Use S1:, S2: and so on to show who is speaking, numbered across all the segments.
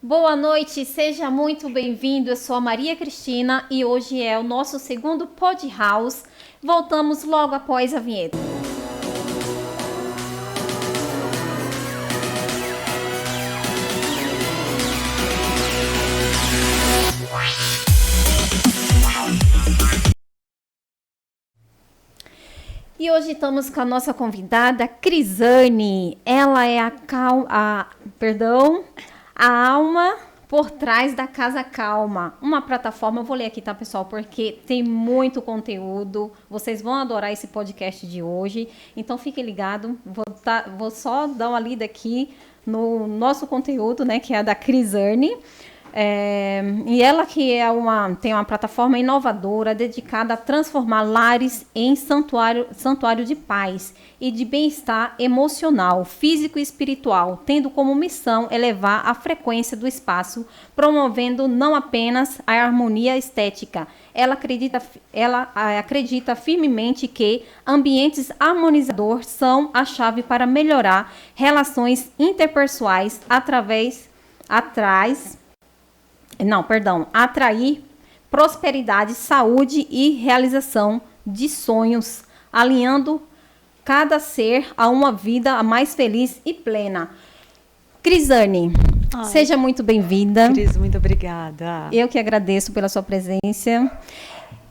S1: Boa noite, seja muito bem-vindo. Eu sou a Maria Cristina e hoje é o nosso segundo Pod House. Voltamos logo após a vinheta. E hoje estamos com a nossa convidada, Crisane. Ela é a alma por trás da Casa Calma. Uma plataforma, eu vou ler aqui, tá, pessoal? Porque tem muito conteúdo. Vocês vão adorar esse podcast de hoje. Então, fiquem ligados. Vou só dar uma lida aqui no nosso conteúdo, né? Que é a da Crisane. E ela que tem uma plataforma inovadora dedicada a transformar lares em santuário de paz e de bem-estar emocional, físico e espiritual, tendo como missão elevar a frequência do espaço, promovendo não apenas a harmonia estética. Ela acredita firmemente que ambientes harmonizadores são a chave para melhorar relações interpessoais atrair prosperidade, saúde e realização de sonhos, alinhando cada ser a uma vida mais feliz e plena. Crisane, seja muito bem-vinda.
S2: Cris, muito obrigada.
S1: Eu que agradeço pela sua presença.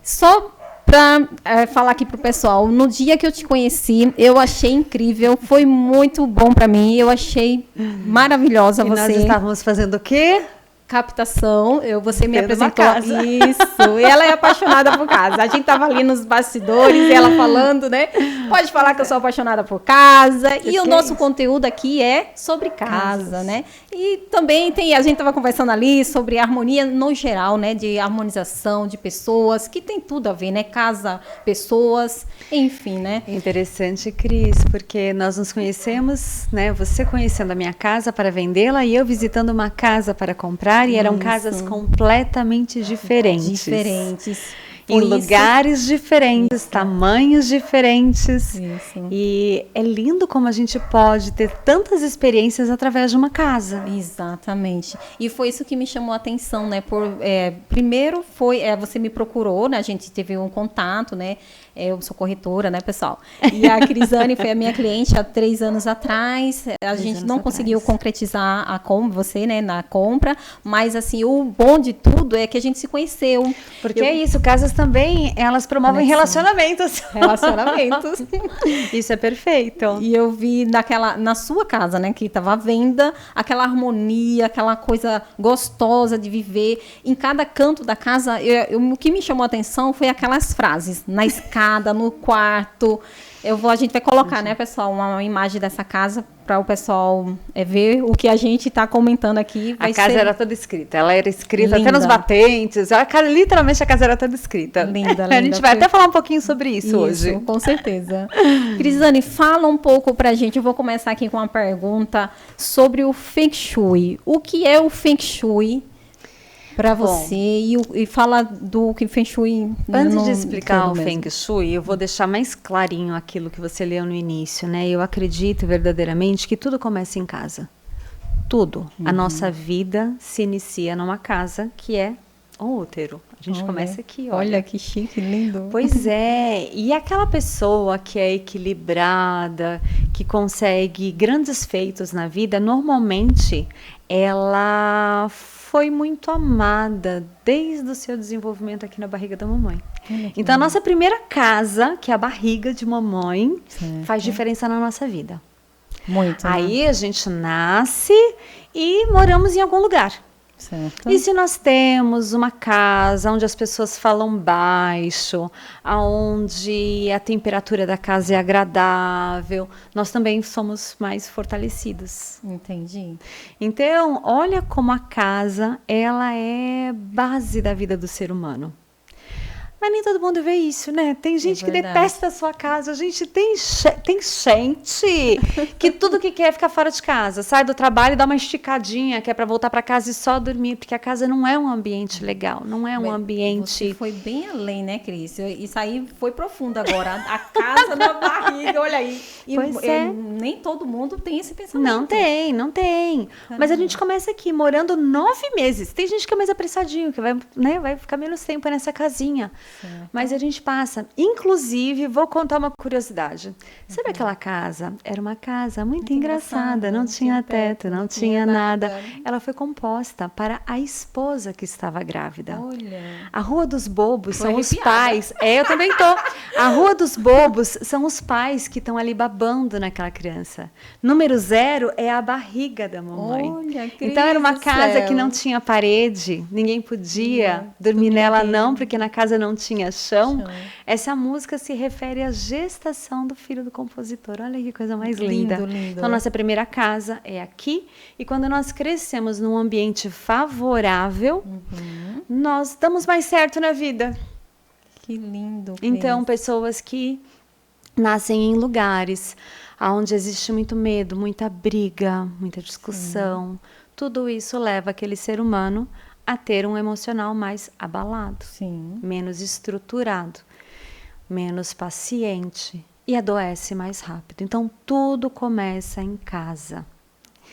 S1: Só para falar aqui pro pessoal, no dia que eu te conheci, eu achei incrível, foi muito bom para mim, eu achei maravilhosa você.
S2: Nós estávamos fazendo o quê?
S1: Captação, você me apresentou. Isso, e ela é apaixonada por casa. A gente tava ali nos bastidores, ela falando, né? Pode falar que eu sou apaixonada por casa. E o nosso conteúdo aqui é sobre casa, né? E também a gente tava conversando ali sobre harmonia no geral, né? De harmonização de pessoas, que tem tudo a ver, né? Casa, pessoas, enfim, né?
S2: Interessante, Cris, porque nós nos conhecemos, né? Você conhecendo a minha casa para vendê-la e eu visitando uma casa para comprar. E eram casas completamente diferentes. Em lugares diferentes, tamanhos diferentes.
S1: Isso.
S2: E é lindo como a gente pode ter tantas experiências através de uma casa.
S1: Exatamente. E foi isso que me chamou a atenção, né? Primeiro você me procurou, né? A gente teve um contato, né? Eu sou corretora, né, pessoal? E a Crisane foi a minha cliente há 3 anos atrás. A gente não conseguiu concretizar você, né, na compra. Mas, assim, o bom de tudo é que a gente se conheceu.
S2: Porque é isso, casas também, elas promovem relacionamentos. Isso é perfeito.
S1: E eu vi na sua casa, né, que estava à venda, aquela harmonia, aquela coisa gostosa de viver. Em cada canto da casa, o que me chamou a atenção foi aquelas frases, na escada, no quarto. A gente vai colocar, né, pessoal, uma imagem dessa casa para o pessoal ver o que a gente está comentando aqui.
S2: A casa era toda escrita, ela era escrita até nos batentes, literalmente a casa era toda escrita.
S1: Linda.
S2: A gente vai até falar um pouquinho sobre isso hoje.
S1: Com certeza. Crisane, fala um pouco pra gente, eu vou começar aqui com uma pergunta sobre o Feng Shui. O que é o Feng Shui para você e fala do que Feng Shui.
S2: Antes de explicar o Feng Shui, eu vou deixar mais clarinho aquilo que você leu no início, né? Eu acredito verdadeiramente que tudo começa em casa. Tudo. A nossa vida se inicia numa casa que é o útero. A gente começa aqui,
S1: olha que chique, lindo.
S2: Pois é, e aquela pessoa que é equilibrada, que consegue grandes feitos na vida, normalmente ela foi muito amada desde o seu desenvolvimento aqui na barriga da mamãe. Então, a nossa primeira casa, que é a barriga de mamãe, faz diferença na nossa vida.
S1: Muito.
S2: Aí a gente nasce e moramos em algum lugar.
S1: Certo.
S2: E se nós temos uma casa onde as pessoas falam baixo, onde a temperatura da casa é agradável, nós também somos mais fortalecidos.
S1: Entendi.
S2: Então, olha como a casa, ela é base da vida do ser humano. Mas nem todo mundo vê isso, né? Tem gente que
S1: verdade.
S2: detesta a sua casa. Gente, tem gente que tudo que quer é ficar fora de casa. Sai do trabalho e dá uma esticadinha, que é para voltar para casa e só dormir. Porque a casa não é um ambiente legal. Não é um
S1: Você
S2: ambiente...
S1: foi bem além, né, Cris? Isso aí foi profundo agora. A casa na barriga, olha aí. E
S2: Pois é.
S1: nem todo mundo tem esse pensamento.
S2: Não tem. Mas a gente começa aqui, morando 9 meses. Tem gente que é mais apressadinho, que vai, né, vai ficar menos tempo nessa casinha.
S1: Certo.
S2: Mas a gente passa. Inclusive, vou contar uma curiosidade. Sabe aquela casa? Era uma casa muito engraçada. Não tinha teto, não tinha nada. Ela foi composta para a esposa que estava grávida.
S1: Olha.
S2: A Rua dos Bobos
S1: Tô
S2: são os
S1: arrepiada.
S2: pais. Eu também tô. A Rua dos Bobos são os pais que estão ali babando naquela criança. Número 0 é a barriga da mamãe.
S1: Olha, Cris
S2: Então era uma
S1: do
S2: casa
S1: céu.
S2: que não tinha parede, ninguém podia dormir nela não, porque na casa não tinha chão. Essa música se refere à gestação do filho do compositor. Olha que coisa mais linda.
S1: Lindo.
S2: Então, nossa primeira casa é aqui. E quando nós crescemos num ambiente favorável, nós damos mais certo na vida.
S1: Que lindo.
S2: Então, pessoas que nascem em lugares onde existe muito medo, muita briga, muita discussão, tudo isso leva aquele ser humano a ter um emocional mais abalado,
S1: Sim.
S2: menos estruturado, menos paciente e adoece mais rápido. Então, tudo começa em casa.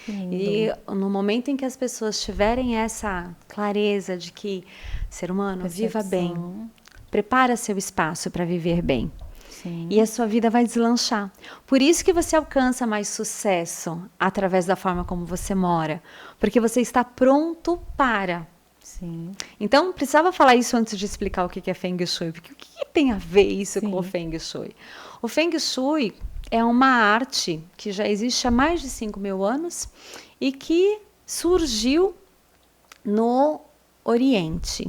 S1: Que lindo.
S2: E no momento em que as pessoas tiverem essa clareza de que ser humano viva bem, prepara seu espaço para viver bem.
S1: Sim.
S2: E a sua vida vai deslanchar. Por isso que você alcança mais sucesso através da forma como você mora. Porque você está pronto para.
S1: Sim.
S2: Então, precisava falar isso antes de explicar o que é Feng Shui. Porque o que tem a ver isso com o Feng Shui? O Feng Shui é uma arte que já existe há mais de 5.000 anos e que surgiu no Oriente.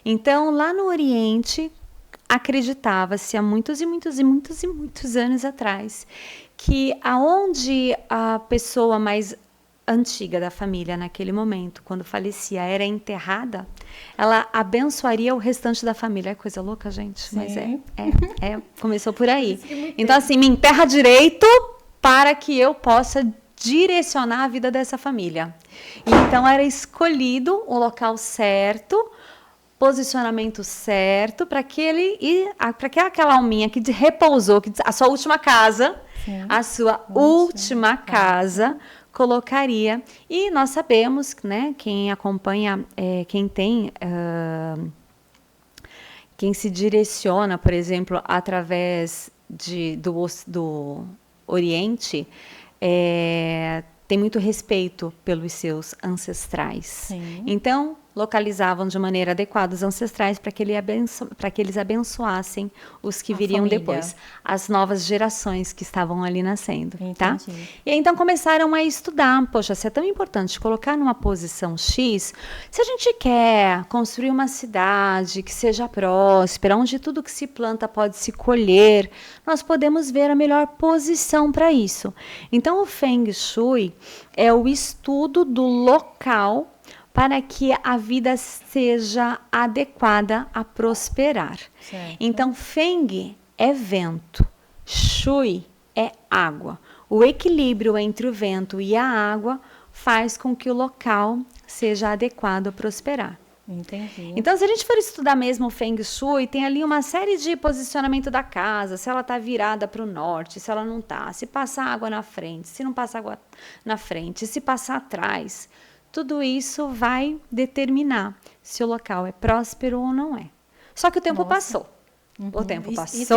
S2: Então, lá no Oriente, acreditava-se há muitos anos atrás que aonde a pessoa mais antiga da família naquele momento, quando falecia, era enterrada, ela abençoaria o restante da família. É coisa louca, gente,
S1: Sim.
S2: mas começou por aí. Então, assim, me enterra direito para que eu possa direcionar a vida dessa família. Então, era escolhido o local certo, posicionamento certo para que aquela alminha que repousou, que a sua última casa, a sua última casa, colocaria. E nós sabemos, né, quem acompanha, quem se direciona, por exemplo, através do Oriente, tem muito respeito pelos seus ancestrais.
S1: Sim.
S2: Então, localizavam de maneira adequada os ancestrais para que eles abençoassem os que viriam
S1: família.
S2: depois, as novas gerações que estavam ali nascendo,
S1: Entendi.
S2: tá? E aí, então começaram a estudar, poxa, se é tão importante colocar numa posição X, se a gente quer construir uma cidade que seja próspera, onde tudo que se planta pode se colher, nós podemos ver a melhor posição para isso. Então, o Feng Shui é o estudo do local para que a vida seja adequada a prosperar.
S1: Certo.
S2: Então, Feng é vento, Shui é água. O equilíbrio entre o vento e a água faz com que o local seja adequado a prosperar.
S1: Entendi.
S2: Então, se a gente for estudar mesmo o Feng Shui, tem ali uma série de posicionamento da casa, se ela está virada para o norte, se ela não está, se passa água na frente, se não passa água na frente, se passar atrás. Tudo isso vai determinar se o local é próspero ou não é. Só que o tempo passou. O tempo passou.
S1: Isso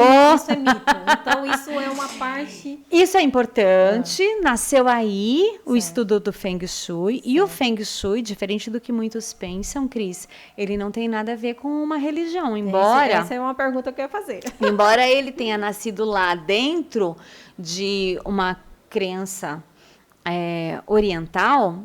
S1: é mito. Então, isso é uma parte...
S2: Isso é importante. Nasceu aí o estudo do Feng Shui. E o Feng Shui, diferente do que muitos pensam, Cris, ele não tem nada a ver com uma religião. Embora...
S1: Essa é uma pergunta que eu ia fazer.
S2: Embora ele tenha nascido lá dentro de uma crença oriental...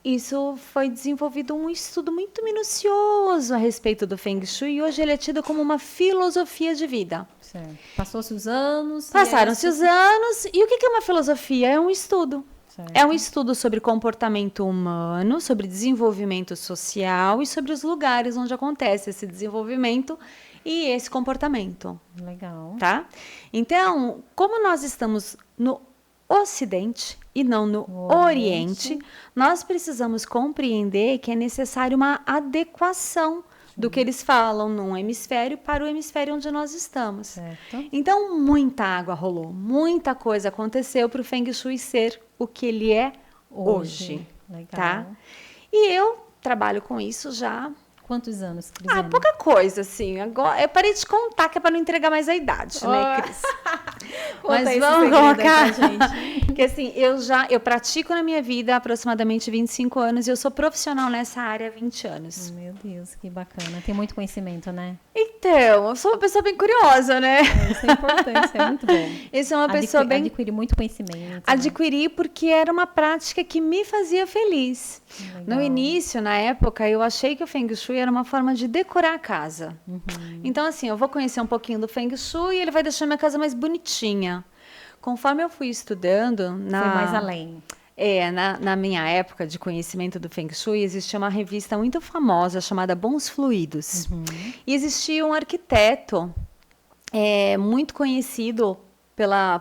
S2: Isso foi desenvolvido um estudo muito minucioso a respeito do Feng Shui e hoje ele é tido como uma filosofia de vida.
S1: Certo. Passou-se os anos.
S2: Passaram-se os anos e o que é uma filosofia? É um estudo.
S1: Certo.
S2: É um estudo sobre comportamento humano, sobre desenvolvimento social e sobre os lugares onde acontece esse desenvolvimento e esse comportamento.
S1: Legal.
S2: Tá? Então, como nós estamos no Ocidente e não no Oriente, nós precisamos compreender que é necessário uma adequação do que eles falam num hemisfério para o hemisfério onde nós estamos.
S1: Certo.
S2: Então, muita água rolou, muita coisa aconteceu para o Feng Shui ser o que ele é hoje.
S1: Legal.
S2: Tá? E eu trabalho com isso já.
S1: Quantos anos, Cris?
S2: Pouca coisa, assim. Agora, eu parei de contar, que é para não entregar mais a idade, né, Cris? Mas vamos colocar, gente. Que assim, eu pratico na minha vida há aproximadamente 25 anos e eu sou profissional nessa área há 20 anos.
S1: Meu Deus, que bacana. Tem muito conhecimento, né?
S2: Então, eu sou uma pessoa bem curiosa, né?
S1: Isso é importante, isso é muito bom.
S2: Isso é uma pessoa bem...
S1: Adquirir muito conhecimento.
S2: Adquiri porque era uma prática que me fazia feliz.
S1: Legal.
S2: No início, na época, eu achei que o Feng Shui era uma forma de decorar a casa. Então, assim, eu vou conhecer um pouquinho do Feng Shui e ele vai deixar minha casa mais bonitinha. Conforme eu fui estudando...
S1: Foi mais além.
S2: Na minha época de conhecimento do Feng Shui, existia uma revista muito famosa chamada Bons Fluidos. E existia um arquiteto muito conhecido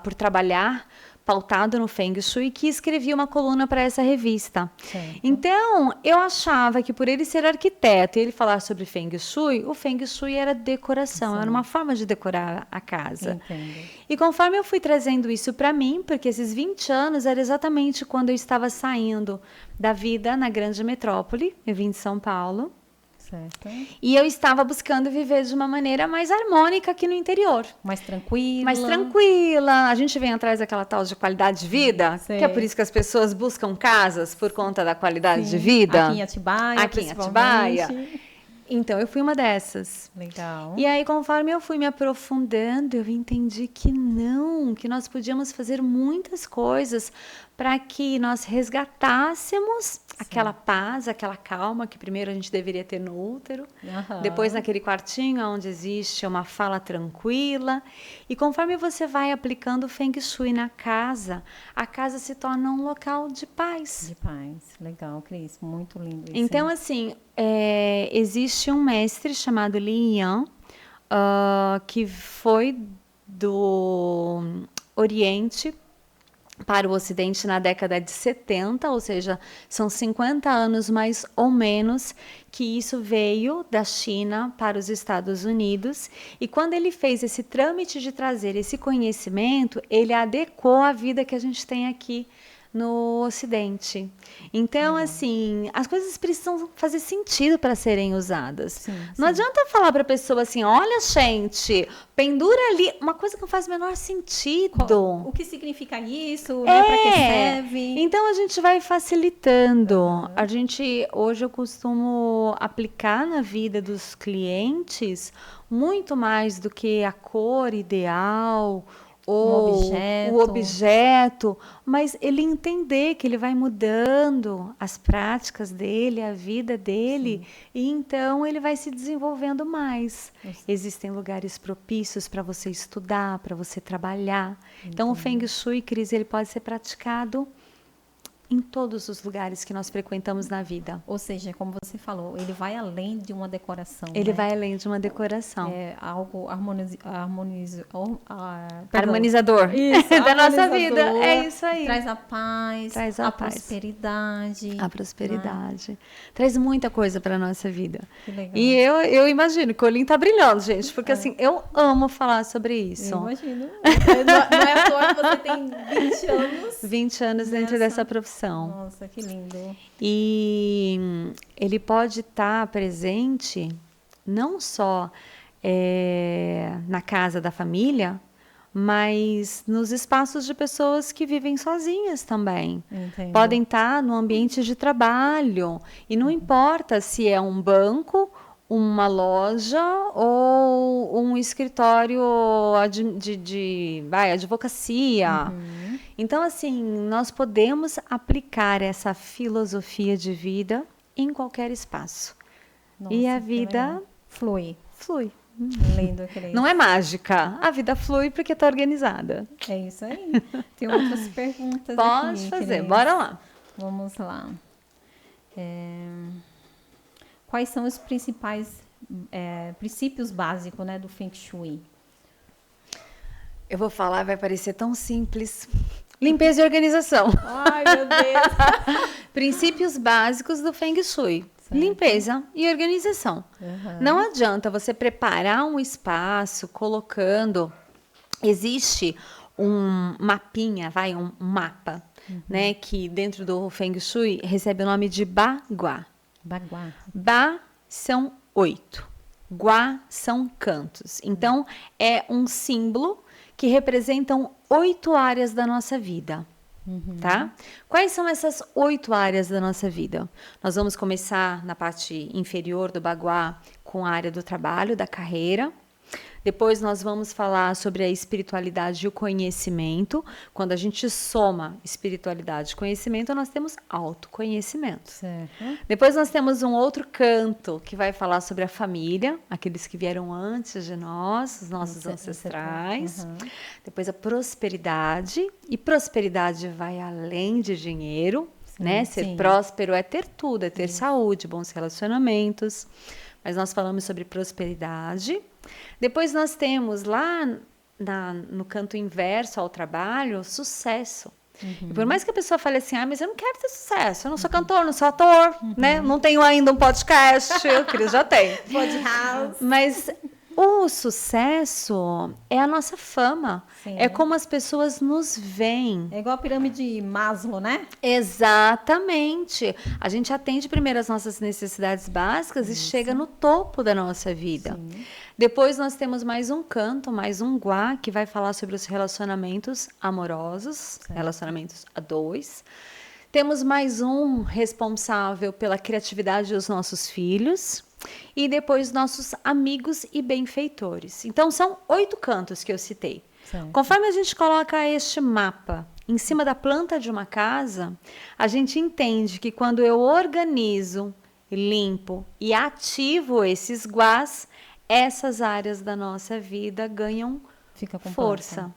S2: por trabalhar pautado no Feng Shui, que escrevia uma coluna para essa revista.
S1: Certo.
S2: Então, eu achava que por ele ser arquiteto e ele falar sobre Feng Shui, o Feng Shui era decoração, era uma forma de decorar a casa.
S1: Entendo.
S2: E conforme eu fui trazendo isso para mim, porque esses 20 anos era exatamente quando eu estava saindo da vida na grande metrópole, eu vim de São Paulo,
S1: Certo.
S2: e eu estava buscando viver de uma maneira mais harmônica aqui no interior.
S1: Mais tranquila.
S2: Mais tranquila. A gente vem atrás daquela tal de qualidade de vida,
S1: Sei.
S2: que é por isso que as pessoas buscam casas por conta da qualidade de vida.
S1: Aqui em Atibaia,
S2: Aqui em Atibaia. Então, eu fui uma dessas.
S1: Legal.
S2: E aí, conforme eu fui me aprofundando, eu entendi que não, que nós podíamos fazer muitas coisas para que nós resgatássemos aquela paz, aquela calma que primeiro a gente deveria ter no útero, depois naquele quartinho onde existe uma fala tranquila. E conforme você vai aplicando o Feng Shui na casa, a casa se torna um local de paz.
S1: De paz. Legal, Cris. Muito lindo isso.
S2: Então, assim, existe um mestre chamado Li Yan, que foi do Oriente para o Ocidente na década de 70, ou seja, são 50 anos mais ou menos que isso veio da China para os Estados Unidos. E quando ele fez esse trâmite de trazer esse conhecimento, ele adequou à vida que a gente tem aqui no Ocidente. Então, assim, as coisas precisam fazer sentido para serem usadas.
S1: Sim.
S2: Não adianta falar para a pessoa assim, olha, gente, pendura ali, uma coisa que não faz o menor sentido.
S1: O que significa isso? Né? Para que serve?
S2: Então, a gente vai facilitando. Hoje eu costumo aplicar na vida dos clientes muito mais do que a cor ideal, ou o objeto, mas ele entender que ele vai mudando as práticas dele, a vida dele, e então ele vai se desenvolvendo mais. Existem lugares propícios para você estudar, para você trabalhar. Então, o Feng Shui, Cris, ele pode ser praticado em todos os lugares que nós frequentamos na vida.
S1: Ou seja, como você falou, ele vai além de uma decoração.
S2: Ele vai além de uma decoração.
S1: É algo
S2: harmonizador
S1: isso,
S2: da nossa vida. É isso aí.
S1: Traz a paz,
S2: traz a
S1: paz. Prosperidade.
S2: A prosperidade. Né? Traz muita coisa para a nossa vida.
S1: Que legal.
S2: E eu imagino que o olhinho tá brilhando, gente, porque assim, eu amo falar sobre isso.
S1: Eu imagino. Não é à toa que você tem 20 anos.
S2: 20 anos dentro dessa profissão.
S1: Nossa, que lindo.
S2: E ele pode estar presente não só na casa da família, mas nos espaços de pessoas que vivem sozinhas também.
S1: Entendo.
S2: Podem estar no ambiente de trabalho. E não importa se é um banco, uma loja ou um escritório de advocacia. Então, assim, nós podemos aplicar essa filosofia de vida em qualquer espaço.
S1: Nossa,
S2: e a vida
S1: flui. Lindo, Cris.
S2: Não é mágica. A vida flui porque está organizada.
S1: É isso aí. Tem outras perguntas
S2: Pode
S1: aqui,
S2: fazer,
S1: Cris.
S2: bora lá.
S1: Vamos lá. Quais são os principais princípios básicos, né, do Feng Shui?
S2: Eu vou falar, vai parecer tão simples. Limpeza e organização.
S1: Ai, meu Deus.
S2: Princípios básicos do Feng Shui.
S1: Certo.
S2: Limpeza e organização.
S1: Uhum.
S2: Não adianta você preparar um espaço colocando... Existe um mapinha, um mapa, né? Que dentro do Feng Shui recebe o nome de Bagua.
S1: Bagua.
S2: Ba são 8. Gua são cantos. Então, é um símbolo que representam 8 áreas da nossa vida. Tá? Quais são essas 8 áreas da nossa vida? Nós vamos começar na parte inferior do Bagua com a área do trabalho, da carreira. Depois nós vamos falar sobre a espiritualidade e o conhecimento. Quando a gente soma espiritualidade e conhecimento, nós temos autoconhecimento.
S1: Certo.
S2: Depois nós temos um outro canto que vai falar sobre a família, aqueles que vieram antes de nós, os nossos ancestrais. Depois a prosperidade, e prosperidade vai além de dinheiro, né? Ser próspero é ter tudo, é ter saúde, bons relacionamentos. Mas nós falamos sobre prosperidade. Depois nós temos lá no canto inverso ao trabalho, sucesso. E por mais que a pessoa fale assim, mas eu não quero ter sucesso, eu não sou cantor, não sou ator, né? Não tenho ainda um podcast, o Cris já tem.
S1: Podcast.
S2: Mas o sucesso é a nossa fama.
S1: Sim.
S2: É como as pessoas nos veem.
S1: É igual a pirâmide Maslow, né?
S2: Exatamente. A gente atende primeiro as nossas necessidades básicas e chega no topo da nossa vida. Sim. Depois nós temos mais um canto, mais um Gua, que vai falar sobre os relacionamentos amorosos, relacionamentos a dois. Temos mais um responsável pela criatividade dos nossos filhos. E depois nossos amigos e benfeitores. Então, são 8 cantos que eu citei. Certo. Conforme a gente coloca este mapa em cima da planta de uma casa, a gente entende que quando eu organizo, limpo e ativo esses guás, essas áreas da nossa vida ganham força.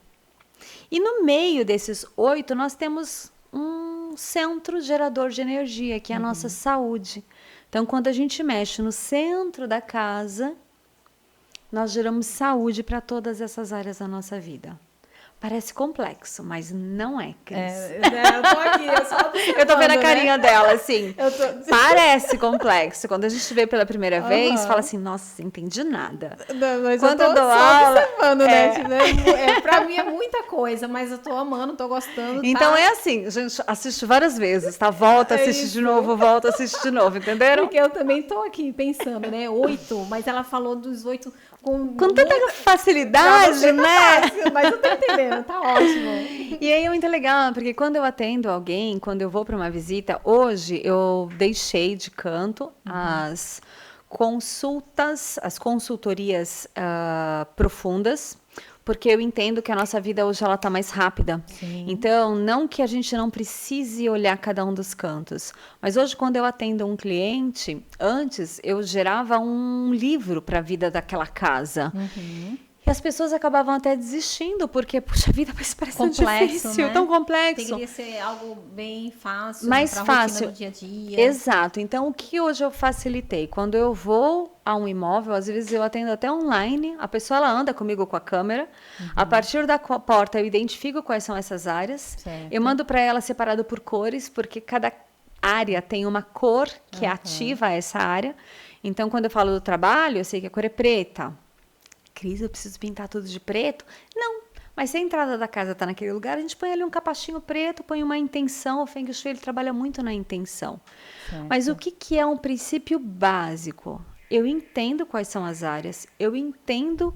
S2: E no meio desses 8, nós temos um centro gerador de energia, que é a nossa saúde. Então, quando a gente mexe no centro da casa, nós geramos saúde para todas essas áreas da nossa vida. Parece complexo, mas não é, Cris.
S1: Eu tô aqui, eu só
S2: eu tô vendo a carinha dela, assim. Parece complexo. Quando a gente vê pela primeira vez, fala assim, nossa, não entendi nada.
S1: Não, mas
S2: quando
S1: eu tô
S2: dou aula,
S1: observando, né? Pra mim é muita coisa, mas eu tô amando, tô gostando.
S2: Então é assim, a gente assiste várias vezes, tá? Volta, assiste de novo, volta, assiste de novo, entenderam?
S1: Porque eu também tô aqui pensando, né? 8, mas ela falou dos 8
S2: com tanta facilidade, né?
S1: Fácil, mas eu tô entendendo, tá ótimo.
S2: E aí é muito legal, porque quando eu atendo alguém, quando eu vou para uma visita, hoje eu deixei de canto as consultas, as consultorias profundas, porque eu entendo que a nossa vida hoje ela está mais rápida. Sim. Então, não que a gente não precise olhar cada um dos cantos, mas hoje quando eu atendo um cliente, antes eu gerava um livro para a vida daquela casa. E as pessoas acabavam até desistindo, porque, puxa vida, mas parece tão difícil, né? Tão complexo.
S1: Deveria ser algo bem fácil,
S2: mais fácil
S1: do dia a dia.
S2: Exato. Então, o que hoje eu facilitei? Quando eu vou a um imóvel, às vezes eu atendo até online, a pessoa ela anda comigo com a câmera, a partir da porta eu identifico quais são essas áreas, certo. Eu mando para ela separado por cores, porque cada área tem uma cor que ativa essa área. Então, quando eu falo do trabalho, eu sei que a cor é preta. Cris, eu preciso pintar tudo de preto? Não, mas se a entrada da casa está naquele lugar, a gente põe ali um capachinho preto, põe uma intenção. O Feng Shui ele trabalha muito na intenção. Certo. Mas o que é um princípio básico? Eu entendo quais são as áreas, eu entendo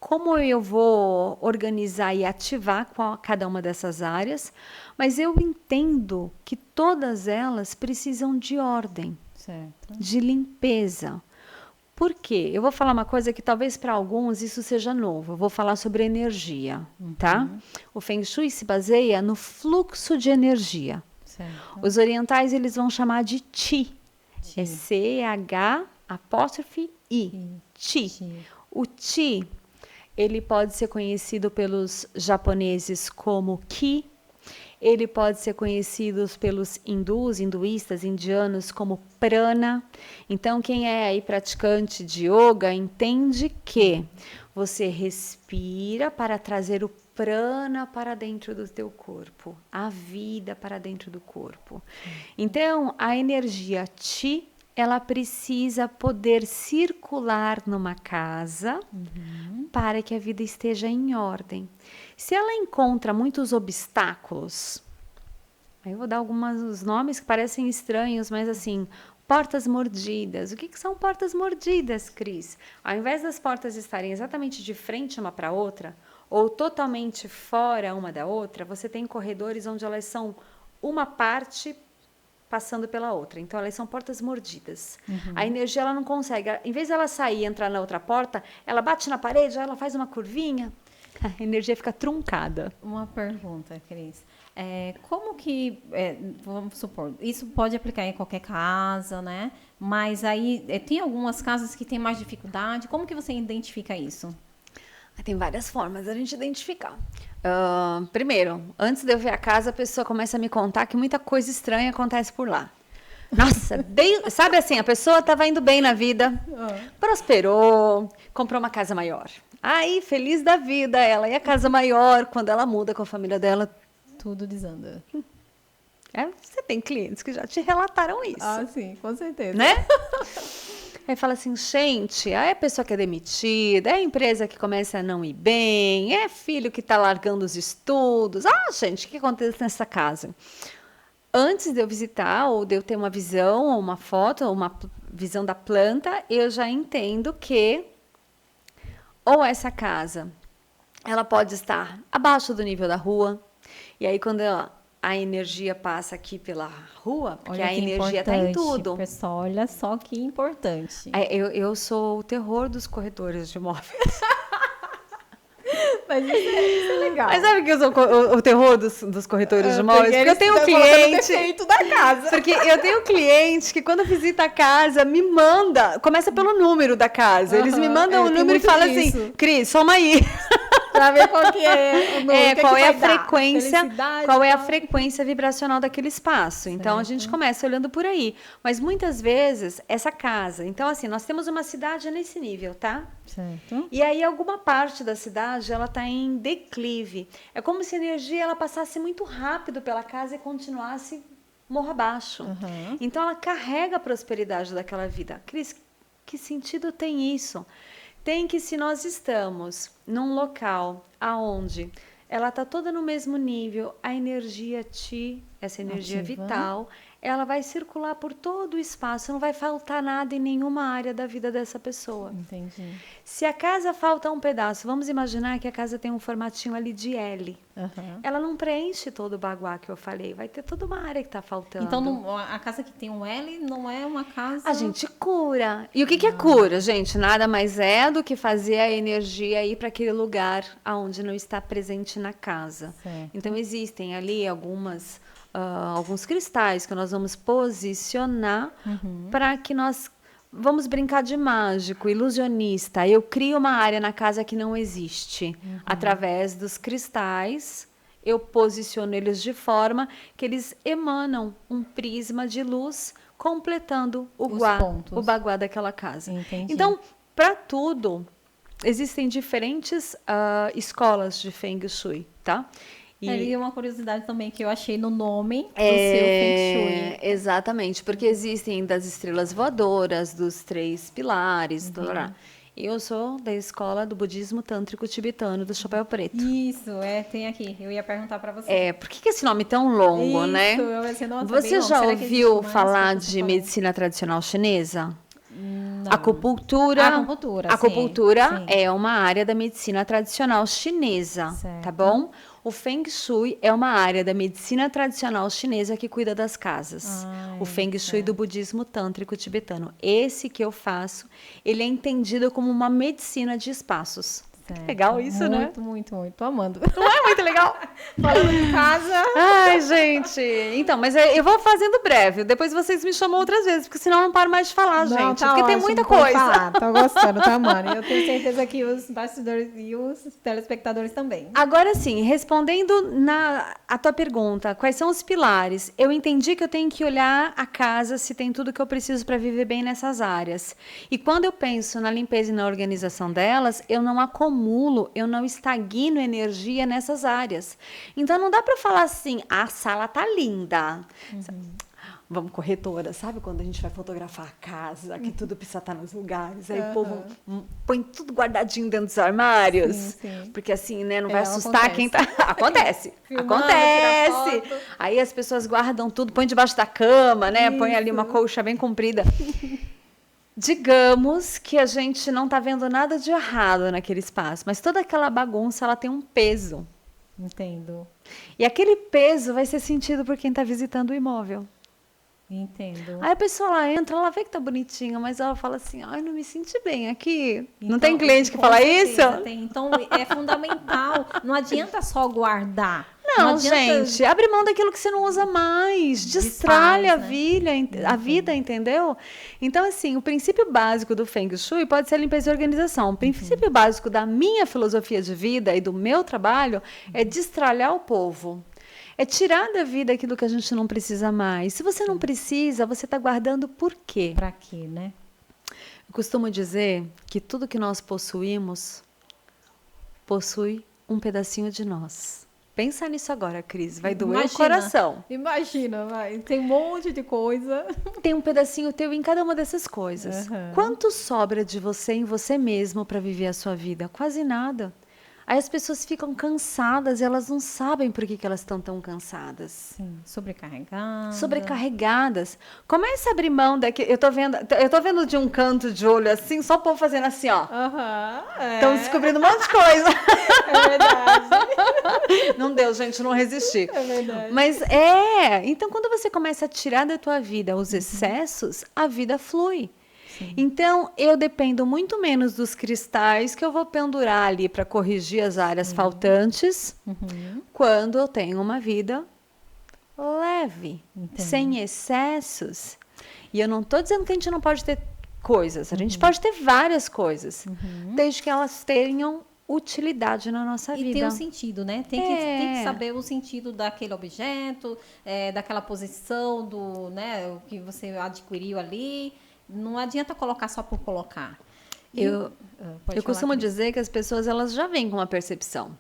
S2: como eu vou organizar e ativar cada uma dessas áreas, mas eu entendo que todas elas precisam de ordem, certo. De limpeza. Por quê? Eu vou falar uma coisa que talvez para alguns isso seja novo. Eu vou falar sobre energia, tá? O Feng Shui se baseia no fluxo de energia. Certo. Os orientais eles vão chamar de Qi. É C-H'-I. Qi. O Chi, ele pode ser conhecido pelos japoneses como Ki, ele pode ser conhecido pelos hinduístas, indianos como Prana. Então, quem é aí praticante de yoga entende que você respira para trazer o prana para dentro do teu corpo, a vida para dentro do corpo. Então, a energia Chi, ela precisa poder circular numa casa para que a vida esteja em ordem. Se ela encontra muitos obstáculos, aí eu vou dar alguns nomes que parecem estranhos, mas assim, portas mordidas. O que são portas mordidas, Cris? Ao invés das portas estarem exatamente de frente uma para a outra, ou totalmente fora uma da outra, você tem corredores onde elas são uma parte passando pela outra. Então, elas são portas mordidas. A energia, ela não consegue. Em vez de ela sair e entrar na outra porta, ela bate na parede, ela faz uma curvinha, a energia fica truncada.
S1: Uma pergunta, Cris. Como que, vamos supor, isso pode aplicar em qualquer casa, né? Mas aí, tem algumas casas que têm mais dificuldade. Como que você identifica isso?
S2: Tem várias formas da gente identificar. Primeiro, antes de eu ver a casa, a pessoa começa a me contar que muita coisa estranha acontece por lá. Nossa, sabe assim, a pessoa estava indo bem na vida, prosperou, comprou uma casa maior. Aí, feliz da vida, ela e a casa maior, quando ela muda com a família dela,
S1: tudo desanda.
S2: Você tem clientes que já te relataram isso.
S1: Ah, sim, com certeza.
S2: Né? Aí fala assim, gente, é a pessoa que é demitida, é a empresa que começa a não ir bem, é filho que está largando os estudos. Gente, o que acontece nessa casa? Antes de eu visitar, ou de eu ter uma visão, ou uma foto, ou uma visão da planta, eu já entendo que ou essa casa, ela pode estar abaixo do nível da rua, e aí quando a energia passa aqui pela rua, porque a energia está em tudo.
S1: Pessoal, olha só que importante.
S2: Eu sou o terror dos corretores de imóveis.
S1: Mas isso é legal.
S2: Mas sabe que eu sou o terror dos corretores de imóveis? Porque eu tenho cliente.
S1: Da casa.
S2: Porque eu tenho cliente que quando visita a casa me manda, começa pelo número da casa. Eles me mandam o número e falam assim, Cris, soma aí.
S1: Pra ver qual que é o número,
S2: qual é a frequência, qual é a frequência vibracional daquele espaço. Certo. Então a gente começa olhando por aí. Mas muitas vezes essa casa, então assim, nós temos uma cidade nesse nível, tá?
S1: Certo.
S2: E aí alguma parte da cidade ela está em declive. É como se a energia ela passasse muito rápido pela casa e continuasse morro abaixo. Então ela carrega a prosperidade daquela vida. Cris, que sentido tem isso? Tem que se nós estamos num local aonde ela está toda no mesmo nível, a energia essa energia vital, ela vai circular por todo o espaço, não vai faltar nada em nenhuma área da vida dessa pessoa.
S1: Entendi.
S2: Se a casa falta um pedaço, vamos imaginar que a casa tem um formatinho ali de L. Ela não preenche todo o baguá que eu falei, vai ter toda uma área que está faltando.
S1: Então, a casa que tem um L não é uma casa...
S2: A gente cura. E o que é cura, gente? Nada mais é do que fazer a energia ir para aquele lugar onde não está presente na casa.
S1: Certo.
S2: Então, existem ali alguns cristais que nós vamos posicionar para que nós vamos brincar de mágico, ilusionista. Eu crio uma área na casa que não existe. Através dos cristais, eu posiciono eles de forma que eles emanam um prisma de luz, completando o baguá daquela casa.
S1: Entendi.
S2: Então, para tudo, existem diferentes escolas de Feng Shui, tá?
S1: E uma curiosidade também que eu achei no nome do seu Feng Shui.
S2: Exatamente, porque existem das estrelas voadoras, dos 3 pilares, Eu sou da escola do budismo tântrico tibetano do chapéu preto.
S1: Isso, tem aqui. Eu ia perguntar para você.
S2: Por que esse nome é tão longo, né?
S1: Eu pensei, nossa,
S2: você já ouviu falar de medicina tradicional chinesa?
S1: Não.
S2: Acupuntura. Acupuntura
S1: sim.
S2: É uma área da medicina tradicional chinesa,
S1: certo.
S2: Tá bom? O Feng Shui é uma área da medicina tradicional chinesa que cuida das casas. O Feng Shui do budismo tântrico tibetano. Esse que eu faço, ele é entendido como uma medicina de espaços. Legal isso, né?
S1: Muito, muito, muito. Tô amando.
S2: Não é muito legal?
S1: Falando de casa.
S2: Ai, gente. Então, mas eu vou fazendo breve. Depois vocês me chamam outras vezes, porque senão eu não paro mais de falar,
S1: Não,
S2: gente.
S1: tá
S2: Porque tem
S1: ótimo,
S2: muita
S1: pode
S2: coisa.
S1: falar. Tô gostando, tá amando. Eu tenho certeza que os bastidores e os telespectadores também.
S2: Agora sim, respondendo a tua pergunta, quais são os pilares? Eu entendi que eu tenho que olhar a casa se tem tudo que eu preciso para viver bem nessas áreas. E quando eu penso na limpeza e na organização delas, eu não acumulo, eu não estagno energia nessas áreas. Então não dá para falar assim, a sala tá linda. Vamos, corretora, sabe quando a gente vai fotografar a casa, que tudo precisa estar nos lugares, aí o povo põe tudo guardadinho dentro dos armários,
S1: Sim.
S2: Porque assim, né, não vai assustar
S1: acontece.
S2: quem tá... Acontece,
S1: Filmando,
S2: acontece.
S1: tira foto.
S2: Aí as pessoas guardam tudo, põe debaixo da cama, né, põe ali uma colcha bem comprida. Digamos que a gente não tá vendo nada de errado naquele espaço, mas toda aquela bagunça, ela tem um peso.
S1: Entendo.
S2: E aquele peso vai ser sentido por quem está visitando o imóvel.
S1: Entendo.
S2: Aí a pessoa lá entra, ela vê que tá bonitinha, mas ela fala assim, ai, não me senti bem aqui.
S1: Então,
S2: não tem cliente que
S1: com
S2: fala
S1: certeza
S2: isso?
S1: tem. Então, é fundamental. Não adianta só guardar.
S2: Não,
S1: adianta...
S2: gente, abre mão daquilo que você não usa mais, destralhe a
S1: né?
S2: a vida, entendeu? Então, assim, o princípio básico do Feng Shui pode ser a limpeza e organização. O princípio básico da minha filosofia de vida e do meu trabalho é destralhar o povo. É tirar da vida aquilo que a gente não precisa mais. Se você não precisa, você está guardando por quê?
S1: Pra quê, né?
S2: Eu costumo dizer que tudo que nós possuímos possui um pedacinho de nós. Pensa nisso agora, Cris. Vai doer o coração.
S1: Imagina, vai. Tem um monte de coisa.
S2: Tem um pedacinho teu em cada uma dessas coisas. Quanto sobra de você em você mesmo para viver a sua vida? Quase nada. Aí as pessoas ficam cansadas e elas não sabem por que elas estão tão cansadas.
S1: Sim, sobrecarregadas.
S2: Sobrecarregadas. Começa a abrir mão daqui. Eu tô vendo de um canto de olho assim, só o povo fazendo assim, ó. Estão descobrindo um monte de coisa.
S1: É verdade.
S2: Não deu, gente, não resisti.
S1: É verdade.
S2: Mas então quando você começa a tirar da tua vida os excessos, a vida flui. Sim. Então, eu dependo muito menos dos cristais que eu vou pendurar ali para corrigir as áreas faltantes, quando eu tenho uma vida leve, sem excessos. E eu não estou dizendo que a gente não pode ter coisas, a gente pode ter várias coisas, desde que elas tenham utilidade na nossa vida.
S1: E tem um sentido, né? Tem que saber o sentido daquele objeto, daquela posição, o que você adquiriu ali. Não adianta colocar só por colocar.
S2: Eu costumo dizer que as pessoas elas já vêm com uma percepção.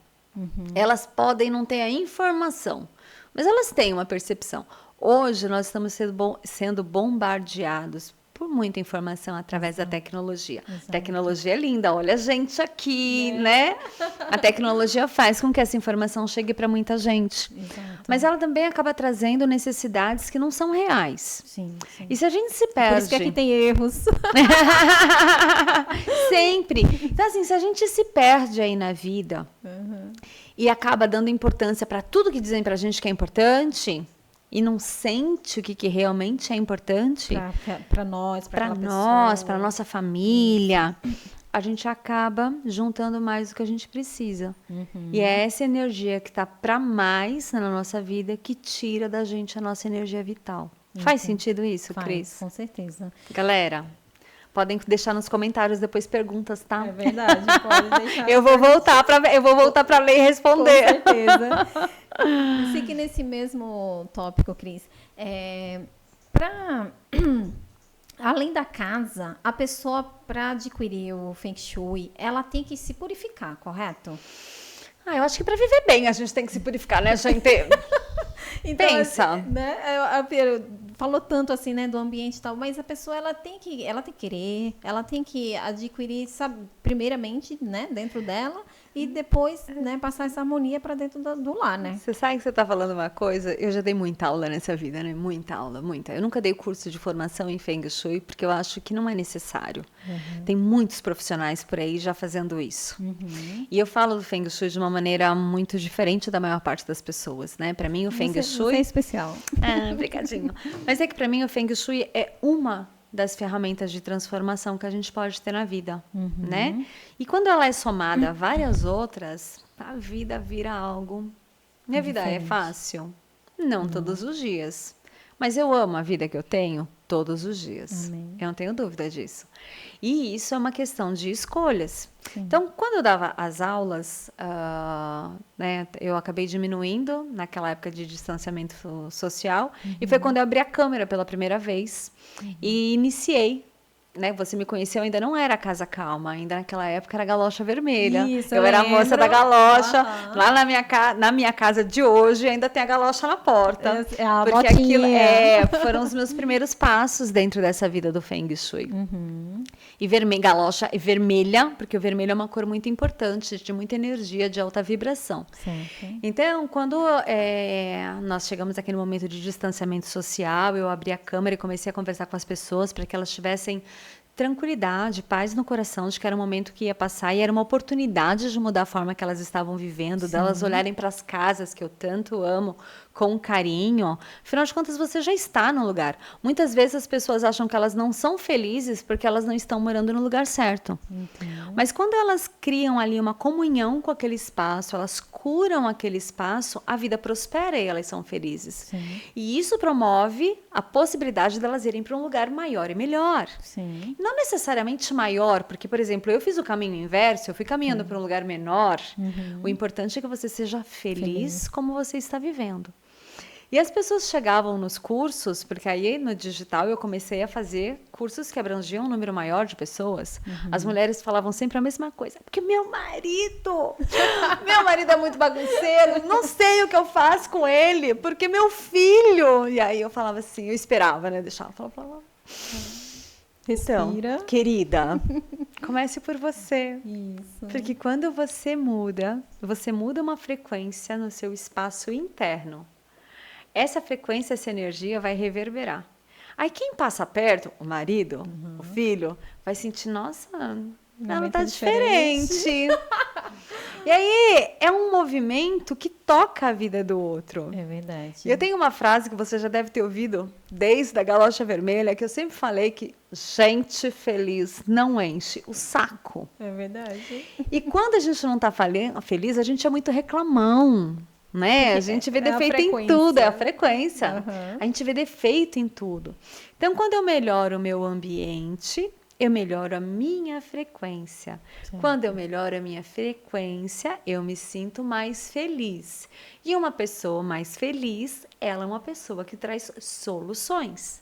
S2: Elas podem não ter a informação, mas elas têm uma percepção. Hoje nós estamos sendo bombardeados por muita informação através da tecnologia. A tecnologia é linda, olha a gente aqui, né? A tecnologia faz com que essa informação chegue para muita gente. Mas ela também acaba trazendo necessidades que não são reais.
S1: Sim.
S2: E se a gente se perde...
S1: Por isso que aqui tem erros.
S2: Sempre. Então, assim, se a gente se perde aí na vida e acaba dando importância para tudo que dizem pra gente que é importante... E não sente o que realmente é importante
S1: para nós, para
S2: a nossa família, a gente acaba juntando mais do que a gente precisa. E é essa energia que está para mais na nossa vida que tira da gente a nossa energia vital. Faz sentido isso, Cris?
S1: Com certeza.
S2: Galera, podem deixar nos comentários depois perguntas, tá?
S1: É verdade, pode deixar.
S2: Eu vou voltar para ler e responder.
S1: Com certeza. Sei que nesse mesmo tópico, Cris, além da casa, a pessoa, para adquirir o Feng Shui, ela tem que se purificar, correto?
S2: Eu acho que para viver bem a gente tem que se purificar, né, gente?
S1: Então,
S2: pensa.
S1: Né? Falou tanto assim, né, do ambiente e tal, mas a pessoa ela tem que querer, ela tem que adquirir, sabe, primeiramente, né, dentro dela e depois, né, passar essa harmonia para dentro do lar, né?
S2: Você sabe que você está falando uma coisa? Eu já dei muita aula nessa vida, né? Muita aula, muita. Eu nunca dei curso de formação em Feng Shui porque eu acho que não é necessário. Tem muitos profissionais por aí já fazendo isso. E eu falo do Feng Shui de uma maneira muito diferente da maior parte das pessoas, né? Para mim o Feng Shui
S1: é especial.
S2: Obrigadinho. Mas é que para mim o Feng Shui é uma das ferramentas de transformação que a gente pode ter na vida, né? E quando ela é somada a várias outras, a vida vira algo... Minha vida é fácil? Não todos os dias. Mas eu amo a vida que eu tenho todos os dias.
S1: Amém.
S2: Eu não tenho dúvida disso. E isso é uma questão de escolhas. Sim. Então, quando eu dava as aulas, né, eu acabei diminuindo naquela época de distanciamento social. E foi quando eu abri a câmera pela primeira vez. E iniciei. Né, você me conheceu, ainda não era Casa Calma, ainda naquela época era Galocha Vermelha.
S1: Isso,
S2: eu era a moça da galocha. Lá na minha casa de hoje ainda tem a galocha na porta.
S1: É a
S2: porque
S1: botinha.
S2: foram os meus primeiros passos dentro dessa vida do Feng Shui. E galocha vermelha, porque o vermelho é uma cor muito importante, de muita energia, de alta vibração.
S1: Certo.
S2: Então, quando nós chegamos naquele momento de distanciamento social, eu abri a câmera e comecei a conversar com as pessoas para que elas tivessem tranquilidade, paz no coração, de que era um momento que ia passar e era uma oportunidade de mudar a forma que elas estavam vivendo, delas olharem para as casas que eu tanto amo com carinho. Afinal de contas, você já está no lugar. Muitas vezes as pessoas acham que elas não são felizes porque elas não estão morando no lugar certo. Mas quando elas criam ali uma comunhão com aquele espaço, elas curam aquele espaço, a vida prospera e elas são felizes.
S1: Sim.
S2: E isso promove a possibilidade delas irem para um lugar maior e melhor.
S1: Sim.
S2: Não necessariamente maior, porque, por exemplo, eu fiz o caminho inverso, eu fui caminhando para um lugar menor. O importante é que você seja feliz como você está vivendo. E as pessoas chegavam nos cursos, porque aí no digital eu comecei a fazer cursos que abrangiam um número maior de pessoas. As mulheres falavam sempre a mesma coisa, porque meu marido é muito bagunceiro, não sei o que eu faço com ele, porque meu filho... E aí eu falava assim, eu esperava, né, deixava, falava. Então, querida, comece por você.
S1: Isso.
S2: Porque quando você muda uma frequência no seu espaço interno. Essa frequência, essa energia vai reverberar. Aí quem passa perto, o marido, o filho, vai sentir, nossa, ela tá diferente. E aí é um movimento que toca a vida do outro.
S1: É verdade.
S2: Eu tenho uma frase que você já deve ter ouvido desde a Galocha Vermelha, que eu sempre falei que gente feliz não enche o saco.
S1: É verdade.
S2: E quando a gente não tá feliz, a gente é muito reclamão. Né? A gente vê defeito em tudo, é a frequência. A gente vê defeito em tudo. Então, quando eu melhoro o meu ambiente, eu melhoro a minha frequência. Sim. Quando eu melhoro a minha frequência, eu me sinto mais feliz. E uma pessoa mais feliz, ela é uma pessoa que traz soluções.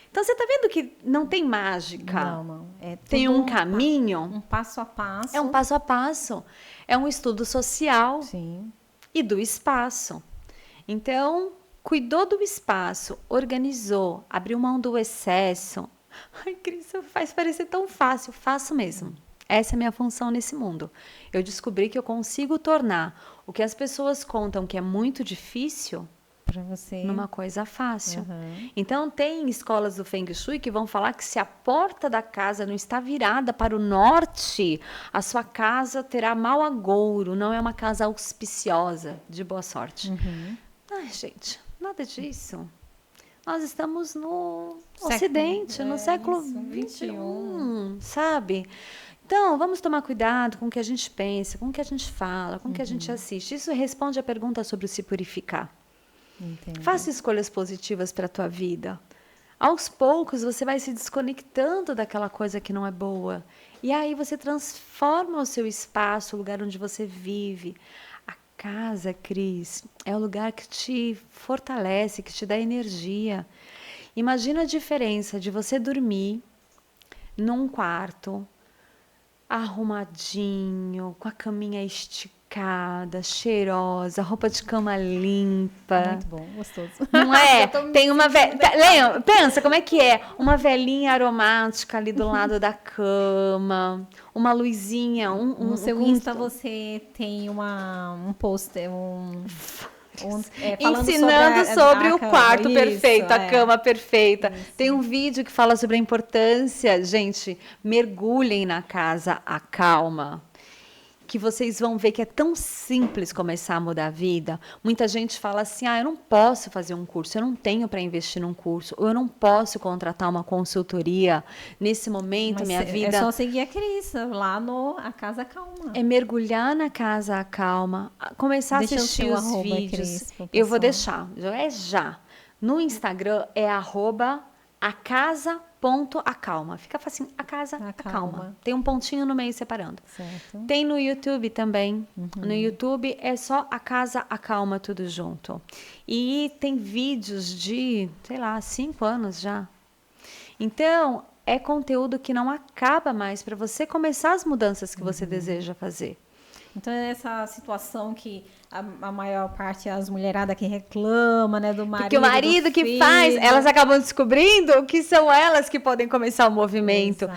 S2: Então, você está vendo que não tem mágica?
S1: Não.
S2: Tem um caminho.
S1: Um passo a passo.
S2: É um passo a passo. É um estudo social.
S1: Sim.
S2: E do espaço. Então, cuidou do espaço, organizou, abriu mão do excesso. Ai, Cris, faz parecer tão fácil. Faço mesmo. Essa é a minha função nesse mundo. Eu descobri que eu consigo tornar o que as pessoas contam que é muito difícil
S1: para você
S2: numa coisa fácil. Então, tem escolas do Feng Shui que vão falar que se a porta da casa não está virada para o norte, a sua casa terá mau agouro, não é uma casa auspiciosa, de boa sorte. Ai, gente, nada disso. Nós estamos no Ocidente, no século XXI, sabe? Então, vamos tomar cuidado com o que a gente pensa, com o que a gente fala, com o que a gente assiste. Isso responde à pergunta sobre o se purificar.
S1: Entendi.
S2: Faça escolhas positivas para a tua vida. Aos poucos, você vai se desconectando daquela coisa que não é boa. E aí você transforma o seu espaço, o lugar onde você vive. A casa, Cris, é o lugar que te fortalece, que te dá energia. Imagina a diferença de você dormir num quarto arrumadinho, com a caminha esticada, cheirosa, roupa de cama limpa.
S1: Muito bom, gostoso.
S2: Não é? Tem uma velhinha. Pensa como é que é. Uma velhinha aromática ali do lado da cama, uma luzinha.
S1: No seu Insta você tem um pôster,
S2: ensinando sobre o quarto perfeito, a cama perfeita.
S1: Isso.
S2: Tem um vídeo que fala sobre a importância, gente, mergulhem na casa, a calma. que vocês vão ver que é tão simples começar a mudar a vida. Muita gente fala assim, eu não posso fazer um curso, eu não tenho para investir num curso, ou eu não posso contratar uma consultoria nesse momento, minha vida...
S1: É só seguir a Cris lá no A Casa Calma.
S2: É mergulhar na Casa Calma, começar a assistir os vídeos.
S1: Cris,
S2: eu vou deixar, já. No Instagram é @acasa.acalma. Fica facinho, a casa acalma. Tem um pontinho no meio separando.
S1: Certo.
S2: Tem no YouTube também. No YouTube é só a casa acalma tudo junto. E tem vídeos de, 5 anos já. Então, é conteúdo que não acaba mais para você começar as mudanças que você deseja fazer.
S1: Então, é essa situação que a maior parte as mulheradas que reclama, né, do marido.
S2: Porque o marido que faz, elas acabam descobrindo que são elas que podem começar o movimento.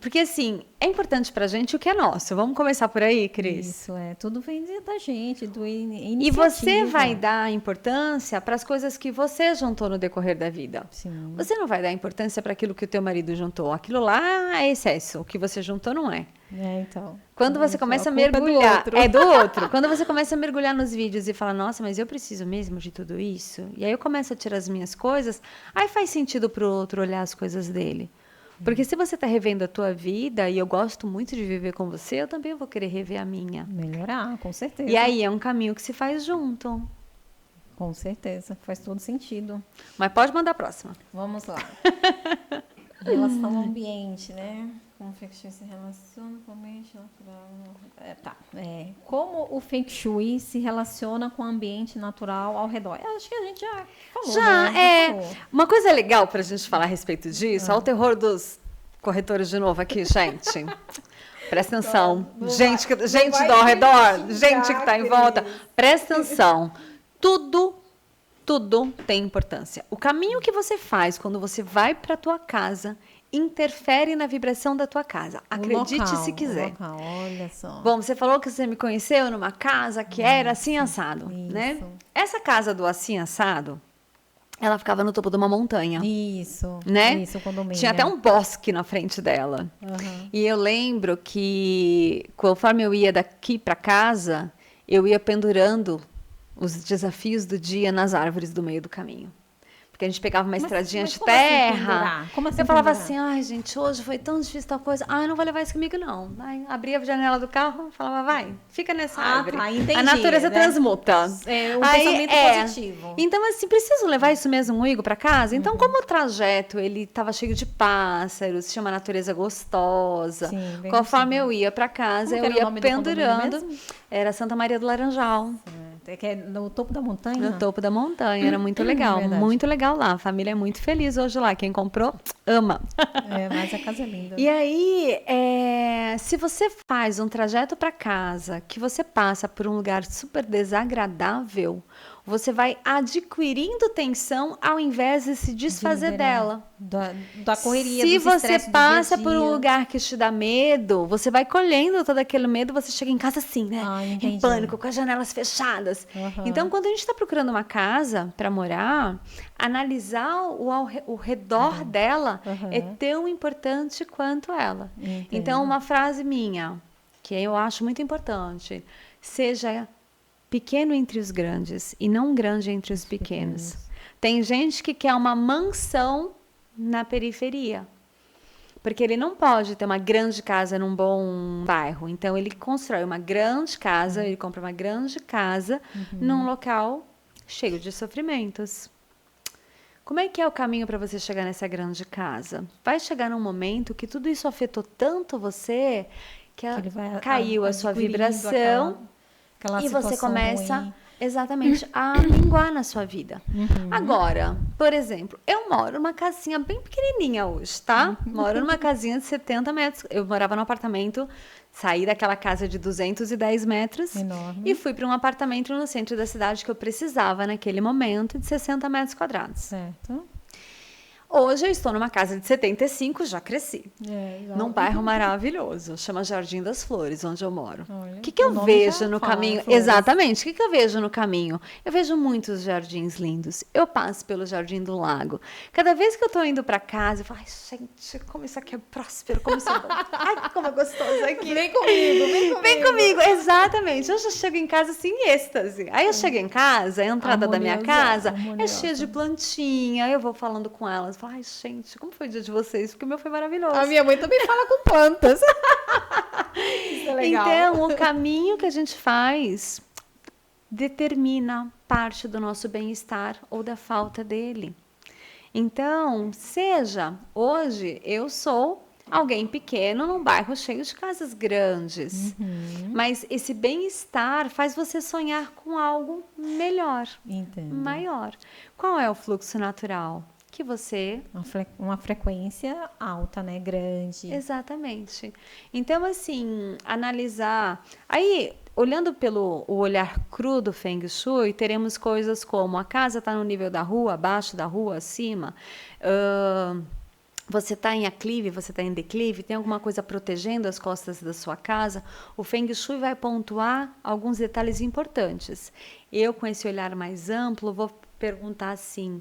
S2: Porque, assim, é importante pra gente o que é nosso. Vamos começar por aí, Cris?
S1: Isso, tudo vem da gente, do iniciativa.
S2: E você vai dar importância para as coisas que você juntou no decorrer da vida.
S1: Sim.
S2: Você não vai dar importância para aquilo que o teu marido juntou. Aquilo lá é excesso. O que você juntou não é.
S1: Então.
S2: Quando você começa a mergulhar... É do outro. Quando você começa a mergulhar nos vídeos e fala, nossa, mas eu preciso mesmo de tudo isso? E aí eu começo a tirar as minhas coisas, aí faz sentido pro outro olhar as coisas dele. Porque se você está revendo a tua vida, e eu gosto muito de viver com você, eu também vou querer rever a minha.
S1: Melhorar, com certeza.
S2: E aí é um caminho que se faz junto.
S1: Com certeza, faz todo sentido.
S2: Mas pode mandar a próxima.
S1: Vamos lá. Em relação ao ambiente, né? Como o Feng Shui se relaciona com o ambiente natural? Como o Feng Shui se relaciona com o ambiente natural ao redor? Acho que a gente já falou.
S2: Uma coisa legal para a gente falar a respeito disso, ao terror dos corretores de novo aqui, gente. Presta atenção. Gente do ao redor, gente que está em volta. Presta atenção. Tudo tem importância. O caminho que você faz quando você vai para a tua casa interfere na vibração da tua casa. Acredite se quiser.
S1: Olha só.
S2: Bom, você falou que você me conheceu numa casa que era assim assado, né? Essa casa do assim assado, ela ficava no topo de uma montanha.
S1: Isso,
S2: né?
S1: Isso, condomínio.
S2: Tinha até um bosque na frente dela. E eu lembro que, conforme eu ia daqui para casa, eu ia pendurando os desafios do dia nas árvores do meio do caminho. Porque a gente pegava uma estradinha de terra.
S1: Como assim
S2: eu falava assim, gente, hoje foi tão difícil tal coisa. Eu não vou levar isso comigo, não. Aí, abria a janela do carro, falava, vai, fica nessa árvore.
S1: Entendi,
S2: a natureza transmuta.
S1: É um pensamento positivo.
S2: Então, assim, preciso levar isso mesmo comigo para casa? Então, como o trajeto, ele estava cheio de pássaros, tinha uma natureza gostosa. Sim, conforme eu ia para casa, eu ia pendurando. Era Santa Maria do Laranjal.
S1: É que é no topo da montanha?
S2: No topo da montanha, era muito legal. Muito legal lá. A família é muito feliz hoje lá. Quem comprou, ama.
S1: Mas a casa é linda.
S2: E aí, se você faz um trajeto para casa, que você passa por um lugar super desagradável, você vai adquirindo tensão ao invés de se desfazer dela.
S1: Da correria,
S2: se
S1: dos
S2: você passa
S1: do dia a dia.
S2: por um lugar que te dá medo, você vai colhendo todo aquele medo, você chega em casa assim, né? Em pânico, com as janelas fechadas. Então, quando a gente está procurando uma casa para morar, analisar o redor dela é tão importante quanto ela. Então, uma frase minha, que eu acho muito importante, seja pequeno entre os grandes e não grande entre os pequenos. Tem gente que quer uma mansão na periferia, porque ele não pode ter uma grande casa num bom bairro. Então, ele constrói uma grande casa, ele compra uma grande casa num local cheio de sofrimentos. Como é que é o caminho para você chegar nessa grande casa? Vai chegar num momento que tudo isso afetou tanto você que caiu a sua vibração. E você começa exatamente a minguar na sua vida. Agora, por exemplo, eu moro numa casinha bem pequenininha hoje, tá? Moro numa casinha de 70 metros. Eu morava num apartamento, saí daquela casa de 210 metros.
S1: Enorme.
S2: E fui para um apartamento no centro da cidade que eu precisava naquele momento, de 60 metros quadrados.
S1: Certo.
S2: Hoje eu estou numa casa de 75, já cresci.
S1: Já.
S2: Num bairro maravilhoso, chama Jardim das Flores, onde eu moro.
S1: Olha,
S2: O que eu
S1: nome
S2: vejo
S1: já
S2: no
S1: fala,
S2: caminho?
S1: flores.
S2: Exatamente, o que eu vejo no caminho? Eu vejo muitos jardins lindos. Eu passo pelo Jardim do Lago. Cada vez que eu estou indo para casa, eu falo, ai, gente, como isso aqui é próspero, como isso é bom. Ai, como é gostoso aqui.
S1: Vem comigo, vem comigo.
S2: Vem comigo, exatamente. Eu já chego em casa assim, em êxtase. Aí eu chego em casa, a entrada da minha casa é
S1: harmoniosa.
S2: cheia de plantinha. Eu vou falando com elas. Falo, ai, gente, como foi o dia de vocês? Porque o meu foi maravilhoso.
S1: A minha mãe também fala com plantas. Isso é legal.
S2: Então, o caminho que a gente faz determina parte do nosso bem-estar ou da falta dele. Então, seja, hoje eu sou alguém pequeno num bairro cheio de casas grandes. Mas esse bem-estar faz você sonhar com algo melhor,
S1: Entendo.
S2: maior. Qual é o fluxo natural? Que você...
S1: Uma frequência alta, né? Grande.
S2: Exatamente. Então, assim, analisar... Aí, olhando pelo o olhar cru do Feng Shui, teremos coisas como a casa está no nível da rua, abaixo da rua, acima. Você está em aclive, você está em declive, tem alguma coisa protegendo as costas da sua casa. O Feng Shui vai pontuar alguns detalhes importantes. Eu, com esse olhar mais amplo, vou perguntar assim...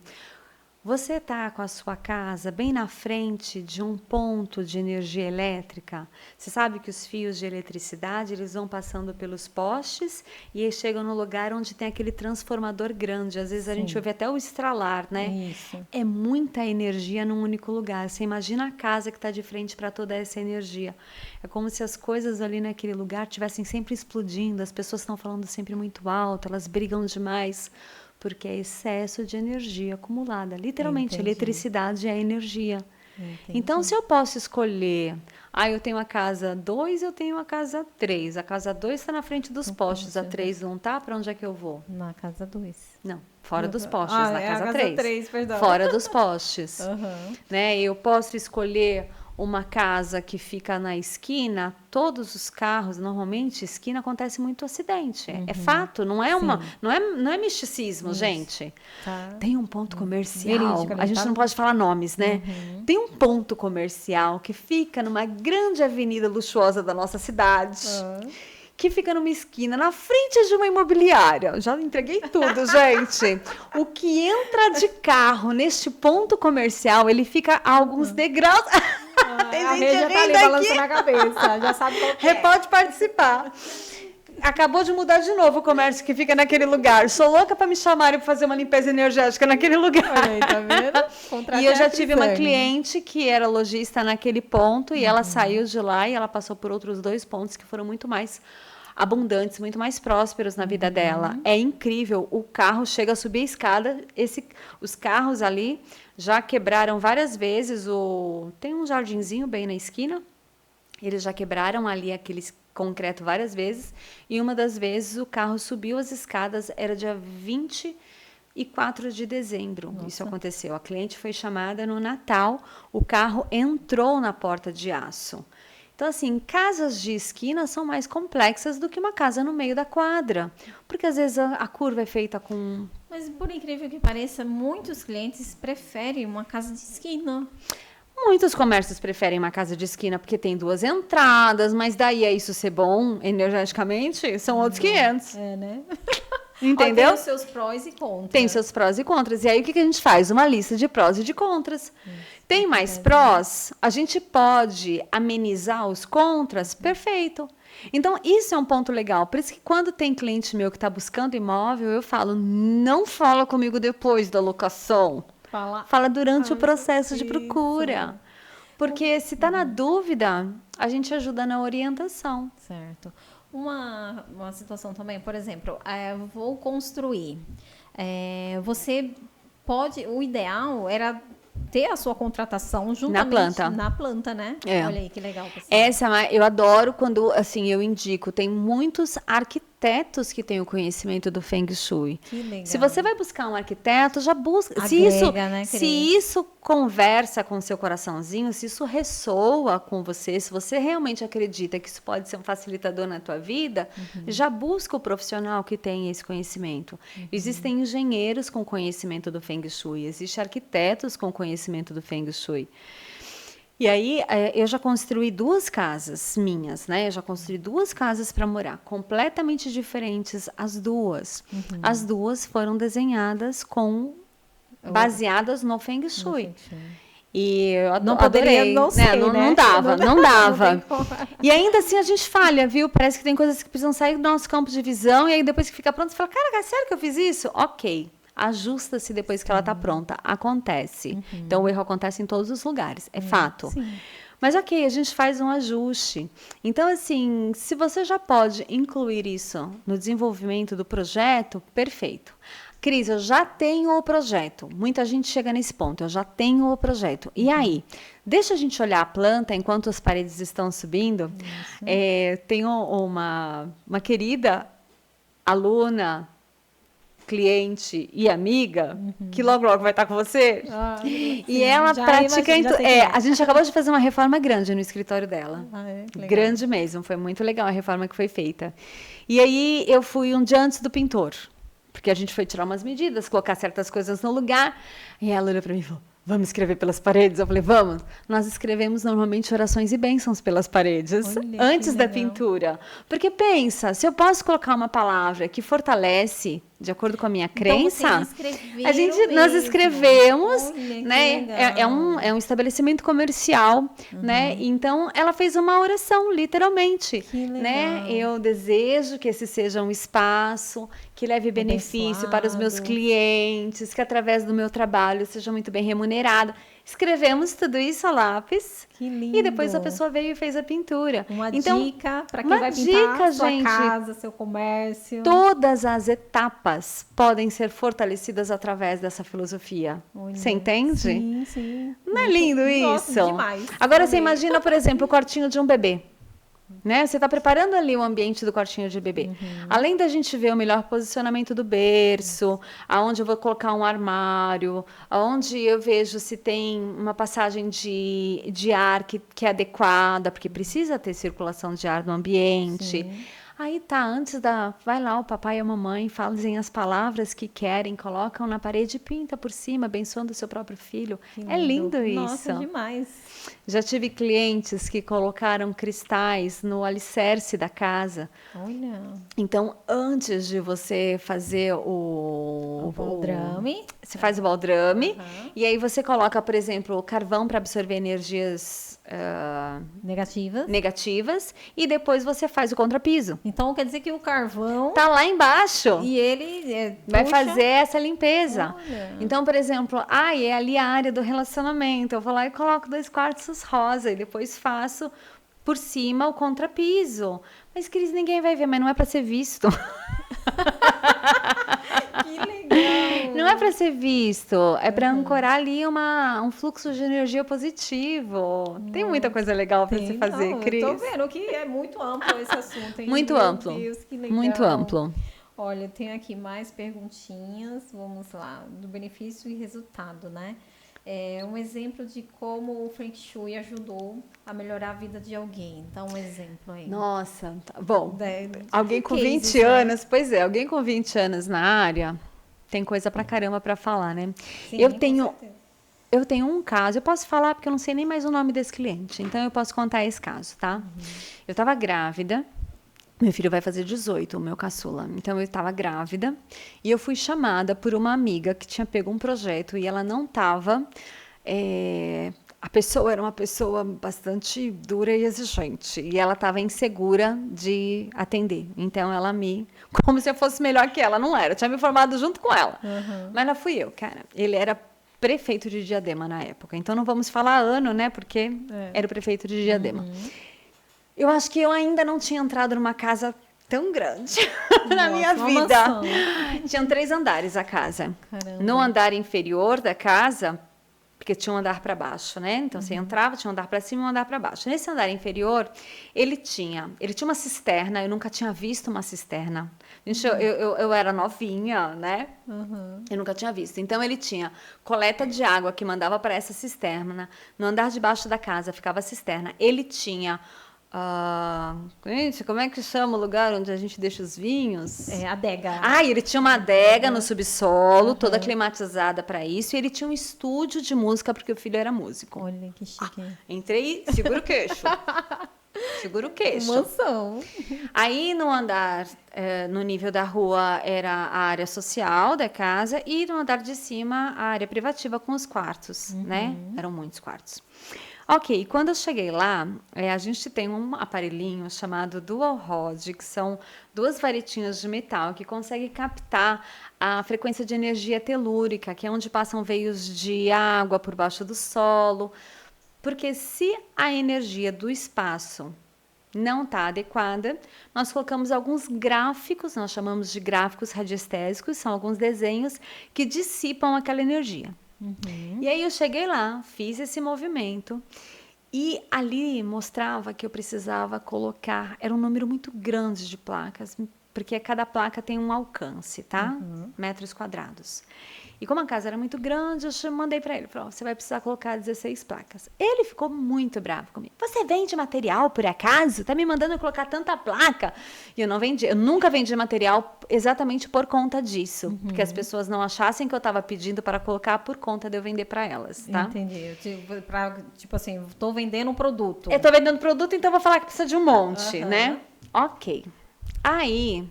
S2: Você está com a sua casa bem na frente de um ponto de energia elétrica? Você sabe que os fios de eletricidade, eles vão passando pelos postes e eles chegam no lugar onde tem aquele transformador grande. Às vezes a gente ouve até o estralar, né?
S1: Isso.
S2: É muita energia num único lugar. Você imagina a casa que está de frente para toda essa energia. É como se as coisas ali naquele lugar estivessem sempre explodindo, as pessoas estão falando sempre muito alto, elas brigam demais. Porque é excesso de energia acumulada. Literalmente,
S1: Entendi.
S2: eletricidade é energia.
S1: Entendi.
S2: Então, se eu posso escolher... eu tenho a casa 2, eu tenho a casa 3. A casa 2 está na frente dos postes, a 3 não está? Para onde é que eu vou?
S1: Na casa 2.
S2: Não, fora dos postes, na casa 3.
S1: 3, perdão.
S2: Fora dos postes.
S1: Uhum.
S2: Né? Eu posso escolher uma casa que fica na esquina, todos os carros, normalmente, esquina acontece muito acidente. É fato, não é não é misticismo, gente.
S1: Tá.
S2: Tem um ponto comercial,
S1: Verídico,
S2: a gente
S1: tá?
S2: não pode falar nomes, né? Tem um ponto comercial que fica numa grande avenida luxuosa da nossa cidade. Que fica numa esquina, na frente de uma imobiliária. Já entreguei tudo, gente. O que entra de carro neste ponto comercial, ele fica a alguns degraus. Tem
S1: A
S2: gente
S1: Rê já tá ali
S2: rindo aqui.
S1: balançando a cabeça. Já sabe qual que é.
S2: Pode participar. Acabou de mudar de novo o comércio que fica naquele lugar. Sou louca para me chamarem para fazer uma limpeza energética naquele lugar.
S1: Olha aí, tá vendo?
S2: E eu já tive uma cliente que era lojista naquele ponto e ela saiu de lá e ela passou por outros 2 pontos que foram muito mais abundantes, muito mais prósperos na vida dela. É incrível. O carro chega a subir a escada. Os carros ali já quebraram várias vezes. Tem um jardinzinho bem na esquina. Eles já quebraram ali aquele concreto várias vezes. E uma das vezes o carro subiu as escadas. Era dia 24 de dezembro.
S1: Nossa.
S2: Isso aconteceu. A cliente foi chamada no Natal. O carro entrou na porta de aço. Então, assim, casas de esquina são mais complexas do que uma casa no meio da quadra. Porque, às vezes, a curva é feita com...
S1: Mas, por incrível que pareça, muitos clientes preferem uma casa de esquina.
S2: Muitos comércios preferem uma casa de esquina porque tem 2 entradas, mas daí é isso ser bom energeticamente? São outros 500.
S1: É, né?
S2: Entendeu?
S1: Tem os seus prós e contras.
S2: Tem seus prós e contras. E aí, o que a gente faz? Uma lista de prós e de contras. Tem mais prós? A gente pode amenizar os contras? Perfeito. Então, isso é um ponto legal. Por isso que quando tem cliente meu que está buscando imóvel, eu falo, não fala comigo depois da locação. Fala durante o processo de procura. Porque se está na dúvida, a gente ajuda na orientação.
S1: Certo. Uma situação também, por exemplo, vou construir. Você pode... O ideal era ter a sua contratação juntamente na planta, né? Olha aí, que legal. Pessoal.
S2: Eu adoro quando, assim, eu indico. Tem muitos arquitetos arquitetos que têm o conhecimento do Feng Shui.
S1: Que legal.
S2: Se você vai buscar um arquiteto, já busca.
S1: Agrega, né,
S2: Se isso conversa com o seu coraçãozinho, se isso ressoa com você, se você realmente acredita que isso pode ser um facilitador na tua vida, já busca o profissional que tem esse conhecimento. Existem engenheiros com conhecimento do Feng Shui, existem arquitetos com conhecimento do Feng Shui. E aí, eu já construí 2 casas minhas, né? Eu já construí 2 casas para morar, completamente diferentes as duas. As duas foram desenhadas baseadas no Feng Shui. E eu
S1: não poderia,
S2: adorei,
S1: não sei,
S2: né?
S1: né?
S2: Não dava.
S1: Não
S2: E ainda assim a gente falha, viu? Parece que tem coisas que precisam sair do nosso campo de visão, e aí depois que fica pronto, você fala, cara, é sério que eu fiz isso? Ok. Ajusta-se depois que ela está pronta. Acontece. Então, o erro acontece em todos os lugares. É fato.
S1: Sim.
S2: Mas, ok, a gente faz um ajuste. Então, assim, se você já pode incluir isso no desenvolvimento do projeto, perfeito. Cris, eu já tenho o projeto. Muita gente chega nesse ponto. Eu já tenho o projeto. E aí? Deixa a gente olhar a planta enquanto as paredes estão subindo. Tenho uma querida aluna, cliente e amiga, que logo vai estar com você. E ela pratica... a gente acabou de fazer uma reforma grande no escritório dela. Grande mesmo. Foi muito legal a reforma que foi feita. E aí eu fui um dia antes do pintor, porque a gente foi tirar umas medidas, colocar certas coisas no lugar. E ela olhou para mim e falou, vamos escrever pelas paredes? Eu falei, vamos. Nós escrevemos normalmente orações e bênçãos pelas paredes, antes da pintura. Porque pensa, se eu posso colocar uma palavra que fortalece, de acordo com a minha crença, nós escrevemos, né? É um estabelecimento comercial, né? Então, ela fez uma oração, literalmente, né? Eu desejo que esse seja um espaço que leve benefício para os meus clientes, que através do meu trabalho seja muito bem remunerado. Escrevemos tudo isso a lápis.
S1: Que lindo.
S2: E depois a pessoa veio e fez a pintura.
S1: Uma dica para quem vai pintar a sua casa, seu comércio.
S2: Todas as etapas podem ser fortalecidas através dessa filosofia. Você entende?
S1: Sim, sim.
S2: Não é lindo isso?
S1: Nossa, demais.
S2: Agora você imagina, por exemplo, o quartinho de um bebê. Né? Você está preparando ali o ambiente do quartinho de bebê. Além da gente ver o melhor posicionamento do berço, aonde eu vou colocar um armário, aonde eu vejo se tem uma passagem de ar que é adequada, porque precisa ter circulação de ar no ambiente. Sim. Aí tá, vai lá o papai e a mamãe, falem as palavras que querem, colocam na parede e pinta por cima, abençoando o seu próprio filho. É lindo isso.
S1: Nossa, demais.
S2: Já tive clientes que colocaram cristais no alicerce da casa.
S1: Olha.
S2: Então, antes de você fazer o
S1: baldrame,
S2: você faz o baldrame, e aí você coloca, por exemplo, o carvão para absorver energias negativas, e depois você faz o contrapiso.
S1: Então, quer dizer que o carvão
S2: tá lá embaixo.
S1: E ele
S2: vai fazer essa limpeza.
S1: Olha.
S2: Então, por exemplo, é ali a área do relacionamento. Eu vou lá e coloco 2 quartos rosa e depois faço por cima o contrapiso. Mas, Cris, ninguém vai ver, mas não é para ser visto.
S1: Que legal!
S2: Não é para ser visto, é para ancorar ali um fluxo de energia positivo. Tem muita coisa legal para se fazer, Cris.
S1: Eu tô vendo que é muito amplo esse assunto. Hein?
S2: Muito
S1: Meu
S2: amplo.
S1: Deus, que legal.
S2: Muito amplo.
S1: Olha, tem aqui mais perguntinhas. Vamos lá, do benefício e resultado, né? Um exemplo de como o Feng Shui ajudou a melhorar a vida de alguém. Então, um exemplo aí.
S2: Nossa, tá bom. Alguém com
S1: cases,
S2: 20 anos, pois é, alguém com 20 anos na área tem coisa pra caramba pra falar, né?
S1: Sim,
S2: eu tenho um caso, eu posso falar porque eu não sei nem mais o nome desse cliente, então eu posso contar esse caso, tá? Eu estava grávida. Meu filho vai fazer 18, o meu caçula. Então, eu estava grávida e eu fui chamada por uma amiga que tinha pego um projeto e ela não estava... a pessoa era uma pessoa bastante dura e exigente. E ela estava insegura de atender. Então, ela como se eu fosse melhor que ela. Não era, eu tinha me formado junto com ela. Mas não fui eu, cara. Ele era prefeito de Diadema na época. Então, não vamos falar ano, né? Porque era o prefeito de Diadema. Eu acho que eu ainda não tinha entrado numa casa tão grande na minha vida. Tinham 3 andares a casa.
S1: Caramba.
S2: No andar inferior da casa, porque tinha um andar para baixo, né? Então você entrava, tinha um andar para cima e um andar para baixo. Nesse andar inferior, ele tinha uma cisterna. Eu nunca tinha visto uma cisterna. Gente, eu era novinha, né? Eu nunca tinha visto. Então ele tinha coleta de água que mandava para essa cisterna. No andar de baixo da casa ficava a cisterna. Ele tinha gente, como é que chama o lugar onde a gente deixa os vinhos?
S1: Adega.
S2: Ele tinha uma adega no subsolo, toda climatizada para isso, e ele tinha um estúdio de música, porque o filho era músico.
S1: Olha que chique.
S2: Entrei, segura o queixo. Segura o queixo.
S1: Mansão.
S2: Aí no andar, no nível da rua, era a área social da casa, e no andar de cima, a área privativa com os quartos, né? Eram muitos quartos. Ok, quando eu cheguei lá, a gente tem um aparelhinho chamado Dual Rod, que são 2 varetinhas de metal que conseguem captar a frequência de energia telúrica, que é onde passam veios de água por baixo do solo. Porque se a energia do espaço não está adequada, nós colocamos alguns gráficos, nós chamamos de gráficos radiestésicos, são alguns desenhos que dissipam aquela energia. E aí eu cheguei lá, fiz esse movimento e ali mostrava que eu precisava colocar, era um número muito grande de placas, porque cada placa tem um alcance, tá? Metros quadrados. E como a casa era muito grande, eu mandei para ele, falei, você vai precisar colocar 16 placas. Ele ficou muito bravo comigo. Você vende material por acaso? Tá me mandando colocar tanta placa? E eu não vendi, eu nunca vendi material exatamente por conta disso, porque as pessoas não achassem que eu estava pedindo para colocar por conta de eu vender para elas, tá?
S1: Entendi. Tipo assim, tô vendendo um produto.
S2: Eu tô vendendo produto, então vou falar que precisa de um monte, né? Ok. Aí,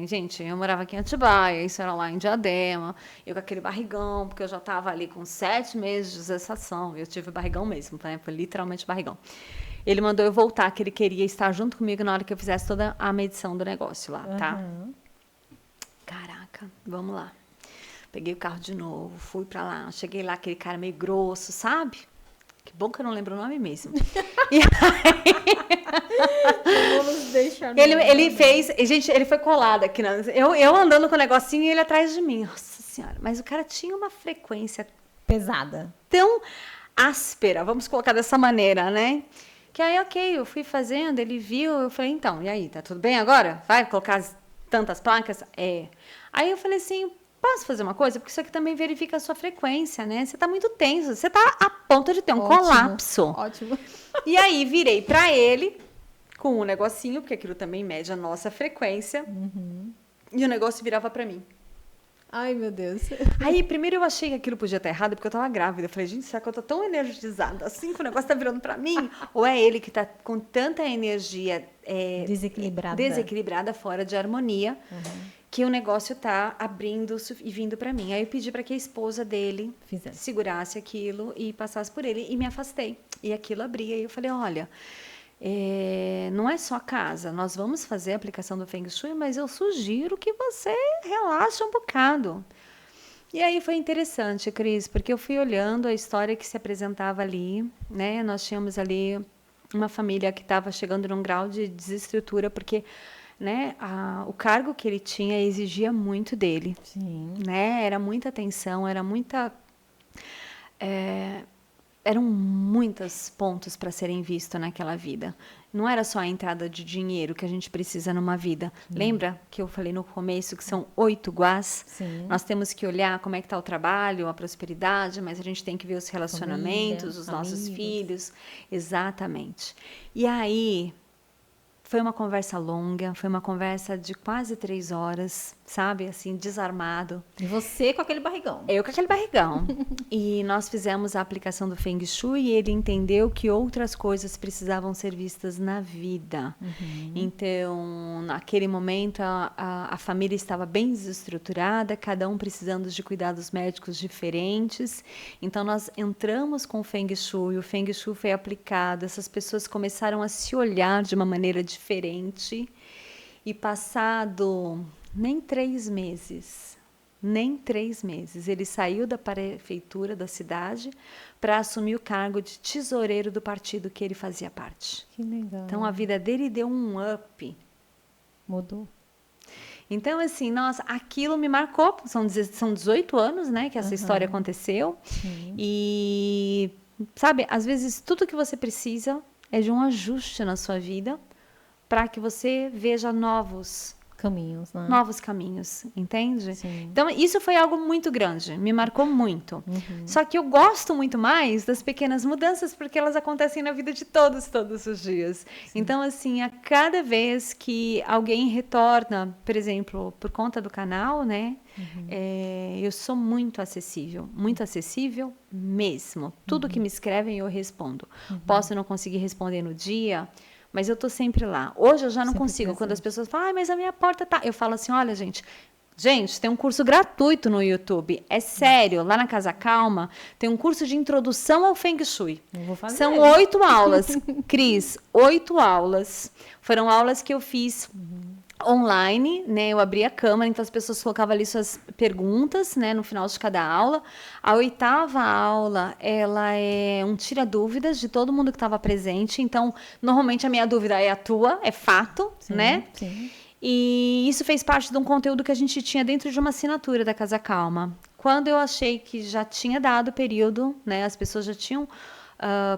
S2: gente, eu morava aqui em Atibaia, isso era lá em Diadema, eu com aquele barrigão, porque eu já estava ali com 7 meses de gestação, eu tive barrigão mesmo, né? Foi literalmente barrigão. Ele mandou eu voltar, que ele queria estar junto comigo na hora que eu fizesse toda a medição do negócio lá, tá? Caraca, vamos lá. Peguei o carro de novo, fui pra lá, cheguei lá, aquele cara meio grosso, sabe? Que bom que eu não lembro o nome mesmo. E
S1: Vamos deixar
S2: ele fez... Gente, ele foi colado aqui. Eu andando com o negocinho e ele atrás de mim. Nossa Senhora. Mas o cara tinha uma frequência
S1: pesada.
S2: Tão áspera, vamos colocar dessa maneira, né? Que aí, ok, eu fui fazendo, ele viu, eu falei, então, e aí, tá tudo bem agora? Vai colocar tantas placas? Aí eu falei assim, posso fazer uma coisa? Porque isso aqui também verifica a sua frequência, né? Você tá muito tenso, você tá a ponto de ter um colapso.
S1: Ótimo.
S2: E aí, virei pra ele com um negocinho, porque aquilo também mede a nossa frequência. E o negócio virava pra mim.
S1: Ai, meu Deus.
S2: Aí, primeiro eu achei que aquilo podia estar errado, porque eu tava grávida. Eu falei, gente, será que eu tô tão energizada assim que o negócio tá virando pra mim? Ou é ele que tá com tanta energia desequilibrada, fora de harmonia, que o negócio tá abrindo e vindo pra mim. Aí eu pedi pra que a esposa dele segurasse aquilo e passasse por ele, e me afastei. E aquilo abria, e eu falei, olha... não é só a casa, nós vamos fazer a aplicação do Feng Shui, mas eu sugiro que você relaxe um bocado. E aí foi interessante, Cris, porque eu fui olhando a história que se apresentava ali, né? Nós tínhamos ali uma família que estava chegando num grau de desestrutura, porque, né, o cargo que ele tinha exigia muito dele.
S1: Sim.
S2: Né? Era muita atenção, era muita... eram muitos pontos para serem vistos naquela vida. Não era só a entrada de dinheiro que a gente precisa numa vida. Lembra que eu falei no começo que são 8 guás?
S1: Sim.
S2: Nós temos que olhar como é que está o trabalho, a prosperidade, mas a gente tem que ver os relacionamentos,
S1: Família,
S2: os nossos
S1: amigos.
S2: filhos. Exatamente. E aí... Foi uma conversa longa, foi uma conversa de quase 3 horas, sabe? Assim, desarmado.
S1: E você com aquele barrigão.
S2: Eu com aquele barrigão. E nós fizemos a aplicação do Feng Shui e ele entendeu que outras coisas precisavam ser vistas na vida. Então, naquele momento, a família estava bem desestruturada, cada um precisando de cuidados médicos diferentes. Então, nós entramos com o Feng Shui foi aplicado, essas pessoas começaram a se olhar de uma maneira diferente. E passado nem 3 meses, ele saiu da prefeitura da cidade para assumir o cargo de tesoureiro do partido que ele fazia parte.
S1: Que legal.
S2: Então, a vida dele deu um up.
S1: Mudou.
S2: Então, assim, nossa, aquilo me marcou. São 18 anos, né, que essa história aconteceu.
S1: Sim.
S2: E, sabe, às vezes tudo que você precisa é de um ajuste na sua vida para que você veja novos caminhos, entende?
S1: Sim.
S2: Então, isso foi algo muito grande, me marcou muito. Só que eu gosto muito mais das pequenas mudanças, porque elas acontecem na vida de todos os dias. Sim. Então, assim, a cada vez que alguém retorna, por exemplo, por conta do canal, né? Eu sou muito acessível mesmo. Tudo que me escrevem eu respondo. Posso não conseguir responder no dia, mas eu tô sempre lá. Hoje eu já não consigo. Quando as pessoas falam, mas a minha porta tá... Eu falo assim, olha, gente, tem um curso gratuito no YouTube. É sério, lá na Casa Calma, tem um curso de introdução ao Feng Shui.
S1: Eu vou fazer.
S2: São 8 aulas. Cris, 8 aulas. Foram aulas que eu fiz online, né? Eu abri a câmera, então as pessoas colocavam ali suas perguntas, né? No final de cada aula. A 8ª aula, ela é um tira-dúvidas de todo mundo que estava presente. Então, normalmente a minha dúvida é a tua, é fato, sim, né?
S1: Sim.
S2: E isso fez parte de um conteúdo que a gente tinha dentro de uma assinatura da Casa Calma. Quando eu achei que já tinha dado o período, né? As pessoas já tinham...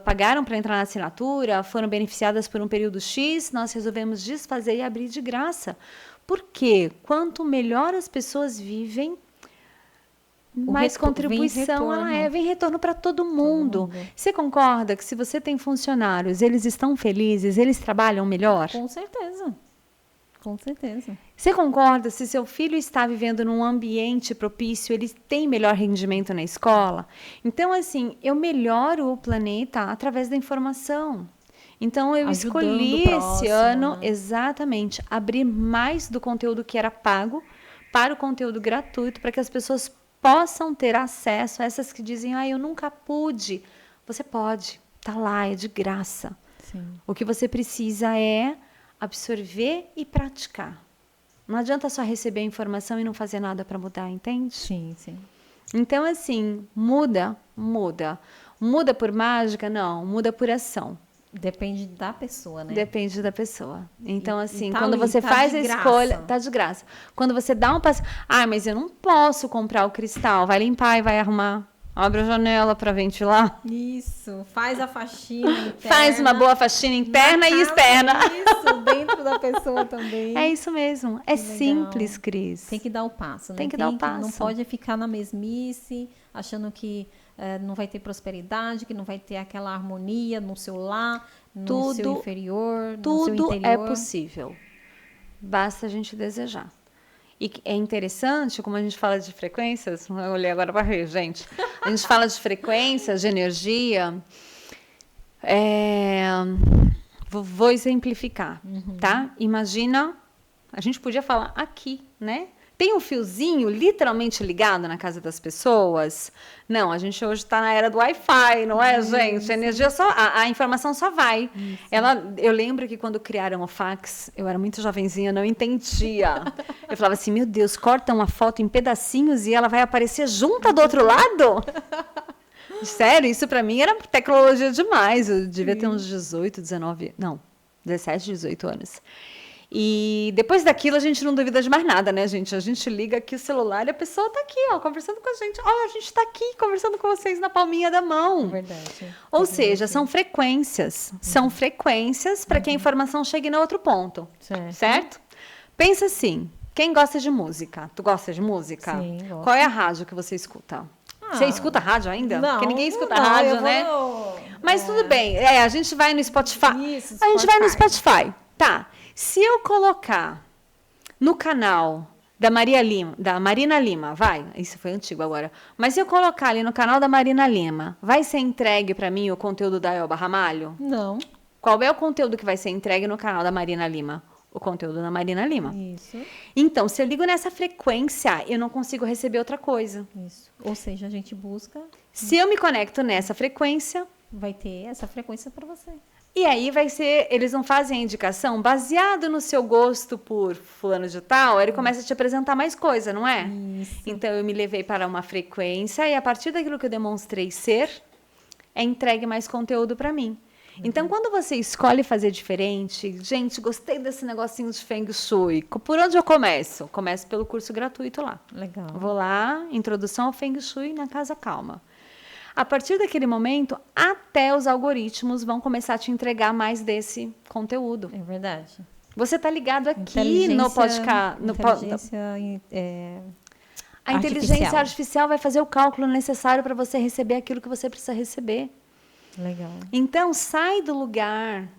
S2: pagaram para entrar na assinatura, foram beneficiadas por um período X, nós resolvemos desfazer e abrir de graça. Porque quanto melhor as pessoas vivem, mais contribuição vem retorno para todo mundo. Você concorda que se você tem funcionários, eles estão felizes, eles trabalham melhor?
S1: Com certeza. Com certeza.
S2: Você concorda se seu filho está vivendo num ambiente propício, ele tem melhor rendimento na escola? Então, assim, eu melhoro o planeta através da informação. Então, eu escolhi esse ano, exatamente, abrir mais do conteúdo que era pago para o conteúdo gratuito, para que as pessoas possam ter acesso a essas que dizem, eu nunca pude. Você pode, tá lá, é de graça.
S1: Sim.
S2: O que você precisa é absorver e praticar. Não adianta só receber a informação e não fazer nada para mudar, entende?
S1: Sim, sim.
S2: Então, assim, muda. Muda por mágica? Não, muda por ação.
S1: Depende da pessoa, né?
S2: Depende da pessoa. Então, assim,
S1: tá
S2: quando
S1: ali,
S2: você faz a escolha, tá de graça. Quando você dá um passo, mas eu não posso comprar o cristal, vai limpar e vai arrumar. Abre a janela para ventilar.
S1: Isso, faz a faxina interna.
S2: Faz uma boa faxina interna e externa.
S1: Isso, dentro da pessoa também.
S2: É isso mesmo. É simples, Cris.
S1: Tem que dar o passo, né?
S2: Tem que dar o passo.
S1: Não pode ficar na mesmice, achando que não vai ter prosperidade, que não vai ter aquela harmonia no seu lar, no seu inferior, no seu interior.
S2: Tudo é possível. Basta a gente desejar. E é interessante, como a gente fala de frequências, eu olhei agora para rir, gente. A gente fala de frequências, de energia. Vou exemplificar, tá? Imagina, a gente podia falar aqui, né? Tem um fiozinho literalmente ligado na casa das pessoas? Não, a gente hoje está na era do Wi-Fi, não é, gente? A energia a informação só vai. Eu lembro que quando criaram o fax, eu era muito jovenzinha, não entendia. Eu falava assim, meu Deus, cortam a foto em pedacinhos e ela vai aparecer junta do outro lado? Sério, isso para mim era tecnologia demais. Eu devia ter uns 17, 18 anos. E depois daquilo a gente não duvida de mais nada, né, gente? A gente liga aqui o celular e a pessoa tá aqui, conversando com a gente. A gente tá aqui conversando com vocês na palminha da mão.
S1: Verdade.
S2: Ou seja, são frequências. São frequências para que a informação chegue no outro ponto. Certo? Pensa assim, quem gosta de música? Tu gosta de música?
S1: Sim, gosto.
S2: Qual é a rádio que você escuta? Você escuta rádio ainda?
S1: Não.
S2: Porque ninguém escuta rádio, né? Mas tudo bem. A gente vai no Spotify.
S1: Isso,
S2: a gente vai no Spotify. Tá. Se eu colocar no canal da Marina Lima, isso foi antigo agora, mas se eu colocar ali no canal da Marina Lima, vai ser entregue para mim o conteúdo da Elba Ramalho?
S1: Não.
S2: Qual é o conteúdo que vai ser entregue no canal da Marina Lima? O conteúdo da Marina Lima.
S1: Isso.
S2: Então, se eu ligo nessa frequência, eu não consigo receber outra coisa.
S1: Isso. Ou seja, a gente busca...
S2: Se eu me conecto nessa frequência...
S1: Vai ter essa frequência para você.
S2: E aí eles não fazem a indicação baseado no seu gosto por fulano de tal, ele começa a te apresentar mais coisa, não é?
S1: Isso.
S2: Então eu me levei para uma frequência e a partir daquilo que eu demonstrei ser, é entregue mais conteúdo para mim. Então, quando você escolhe fazer diferente, gente, gostei desse negocinho de Feng Shui. Por onde eu começo? Começo pelo curso gratuito lá.
S1: Legal.
S2: Vou lá, Introdução ao Feng Shui na Casa Calma. A partir daquele momento, até os algoritmos vão começar a te entregar mais desse conteúdo.
S1: É verdade.
S2: Você está ligado aqui no podcast. A inteligência artificial vai fazer o cálculo necessário para você receber aquilo que você precisa receber.
S1: Legal.
S2: Então, sai do lugar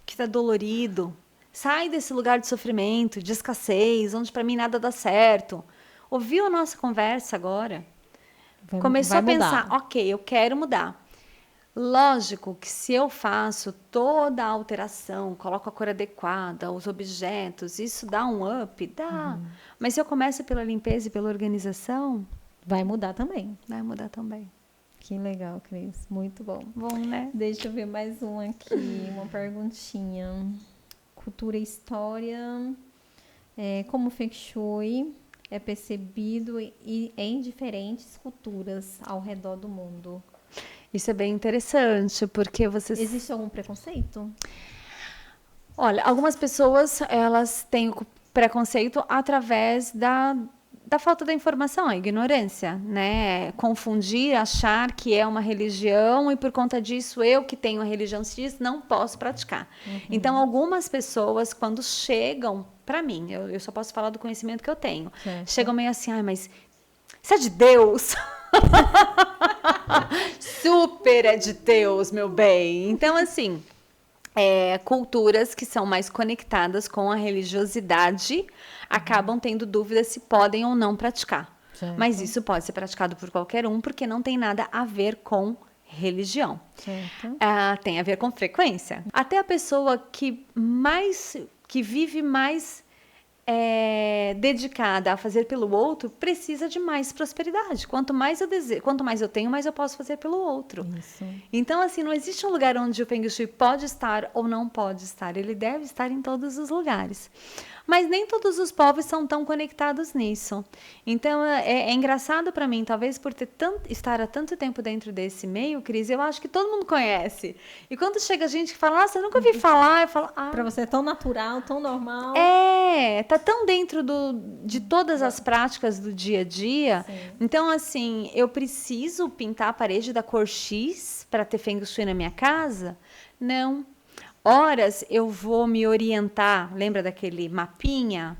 S2: que está dolorido. Sai desse lugar de sofrimento, de escassez, onde para mim nada dá certo. Ouviu a nossa conversa agora? Começou a pensar, ok, eu quero mudar. Lógico que se eu faço toda a alteração, coloco a cor adequada, os objetos, isso dá um up? Dá. Mas se eu começo pela limpeza e pela organização...
S1: Vai mudar também.
S2: Vai mudar também.
S1: Que legal, Cris. Muito bom.
S2: Bom, né?
S1: Deixa eu ver mais um aqui, uma perguntinha. Cultura e história. Como o Feng Shui é percebido em diferentes culturas ao redor do mundo?
S2: Isso é bem interessante, porque você...
S1: Existe algum preconceito?
S2: Olha, algumas pessoas, elas têm o preconceito através da falta da informação, a ignorância, né? Confundir, achar que é uma religião e por conta disso, eu que tenho a religião X não posso praticar. Então, algumas pessoas, quando chegam para mim, eu só posso falar do conhecimento que eu tenho, chegam meio assim, mas isso é de Deus? Super é de Deus, meu bem. Então, assim, culturas que são mais conectadas com a religiosidade acabam tendo dúvidas se podem ou não praticar. Certo. Mas isso pode ser praticado por qualquer um, porque não tem nada a ver com religião. Certo. Tem a ver com frequência. Até a pessoa que vive mais dedicada a fazer pelo outro, precisa de mais prosperidade. Quanto mais eu tenho, mais eu posso fazer pelo outro. Isso. Então, assim, não existe um lugar onde o Feng Shui pode estar ou não pode estar. Ele deve estar em todos os lugares. Mas nem todos os povos são tão conectados nisso. Então, é engraçado para mim, talvez por estar há tanto tempo dentro desse meio, Cris, eu acho que todo mundo conhece. E quando chega gente que fala, nossa, eu nunca ouvi falar, eu falo,
S1: para você é tão natural, tão normal.
S2: Tá tão dentro de todas as práticas do dia a dia. Sim. Então, assim, eu preciso pintar a parede da cor X para ter Feng Shui na minha casa? Não. Horas eu vou me orientar, lembra daquele mapinha?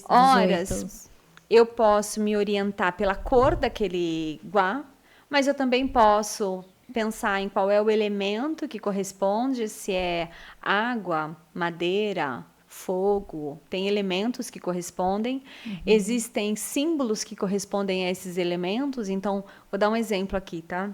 S2: Horas eu posso me orientar pela cor daquele guá, mas eu também posso pensar em qual é o elemento que corresponde, se é água, madeira, fogo, tem elementos que correspondem, existem símbolos que correspondem a esses elementos, então vou dar um exemplo aqui, tá?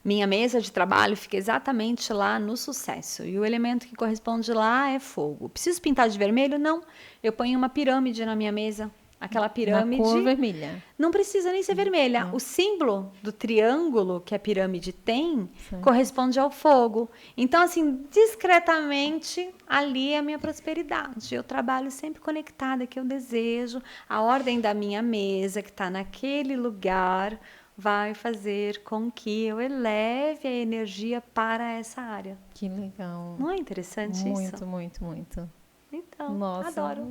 S2: Minha mesa de trabalho fica exatamente lá no sucesso. E o elemento que corresponde lá é fogo. Preciso pintar de vermelho? Não. Eu ponho uma pirâmide na minha mesa. Aquela pirâmide...
S1: Na cor vermelha.
S2: Não precisa nem ser vermelha. O símbolo do triângulo que a pirâmide tem corresponde ao fogo. Então, assim, discretamente, ali é a minha prosperidade. Eu trabalho sempre conectada, que eu desejo. A ordem da minha mesa, que está naquele lugar... vai fazer com que eu eleve a energia para essa área.
S1: Que legal.
S2: Não é interessante isso?
S1: Muito, muito, muito.
S2: Então,
S1: nossa,
S2: adoro.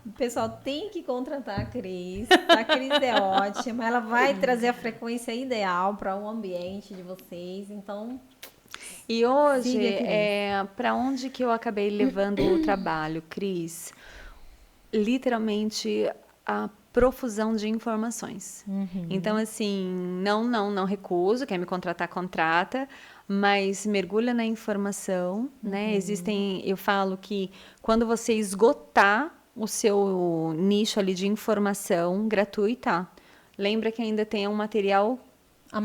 S1: O pessoal tem que contratar a Cris. A Cris é ótima. Ela vai trazer a frequência ideal para o ambiente de vocês. Então...
S2: E hoje, para onde que eu acabei levando o trabalho, Cris? Literalmente, a profusão de informações. Então, assim, não recuso, quer me contratar, contrata, mas mergulha na informação, né? Eu falo que quando você esgotar o seu nicho ali de informação gratuita, lembra que ainda tem um material
S1: a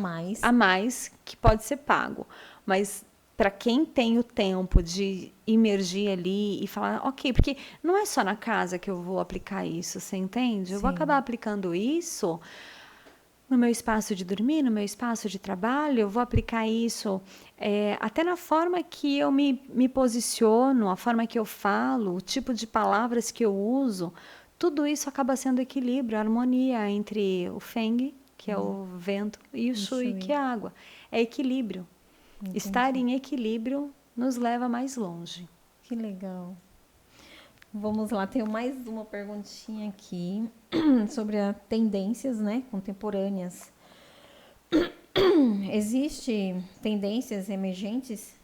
S1: mais
S2: que pode ser pago, mas para quem tem o tempo de imergir ali e falar, ok, porque não é só na casa que eu vou aplicar isso, você entende? Eu vou acabar aplicando isso no meu espaço de dormir, no meu espaço de trabalho, eu vou aplicar isso até na forma que eu me posiciono, a forma que eu falo, o tipo de palavras que eu uso, tudo isso acaba sendo equilíbrio, harmonia entre o Feng, que é o vento, e o Shui, que é a água. É equilíbrio. Estar em equilíbrio nos leva mais longe.
S1: Que legal. Vamos lá, tenho mais uma perguntinha aqui sobre as tendências, né, contemporâneas. Existem tendências emergentes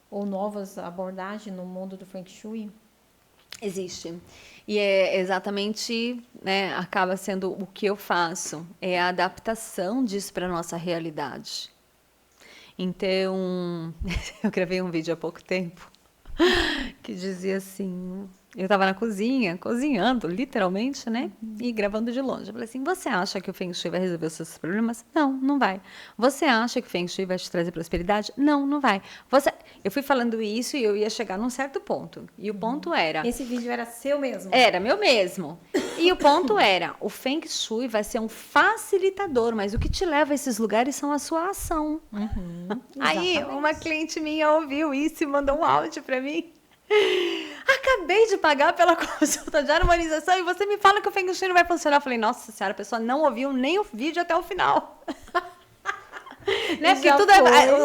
S1: ou novas abordagens no mundo do Feng Shui?
S2: Existe. E é exatamente, né, acaba sendo o que eu faço, é a adaptação disso para a nossa realidade. Então, eu gravei um vídeo há pouco tempo que dizia assim, eu estava na cozinha, cozinhando, literalmente, né? E gravando de longe. Eu falei assim, você acha que o Feng Shui vai resolver os seus problemas? Não, não vai. Você acha que o Feng Shui vai te trazer prosperidade? Não, não vai. Eu fui falando isso e eu ia chegar num certo ponto. E o ponto era...
S1: Esse vídeo era seu mesmo?
S2: Era meu mesmo. E o ponto era, o Feng Shui vai ser um facilitador, mas o que te leva a esses lugares são a sua ação. Aí, uma cliente minha ouviu isso e mandou um áudio para mim. Acabei de pagar pela consulta de harmonização e você me fala que o Feng Shui não vai funcionar. Eu falei, nossa senhora, a pessoa não ouviu nem o vídeo até o final. Né? Porque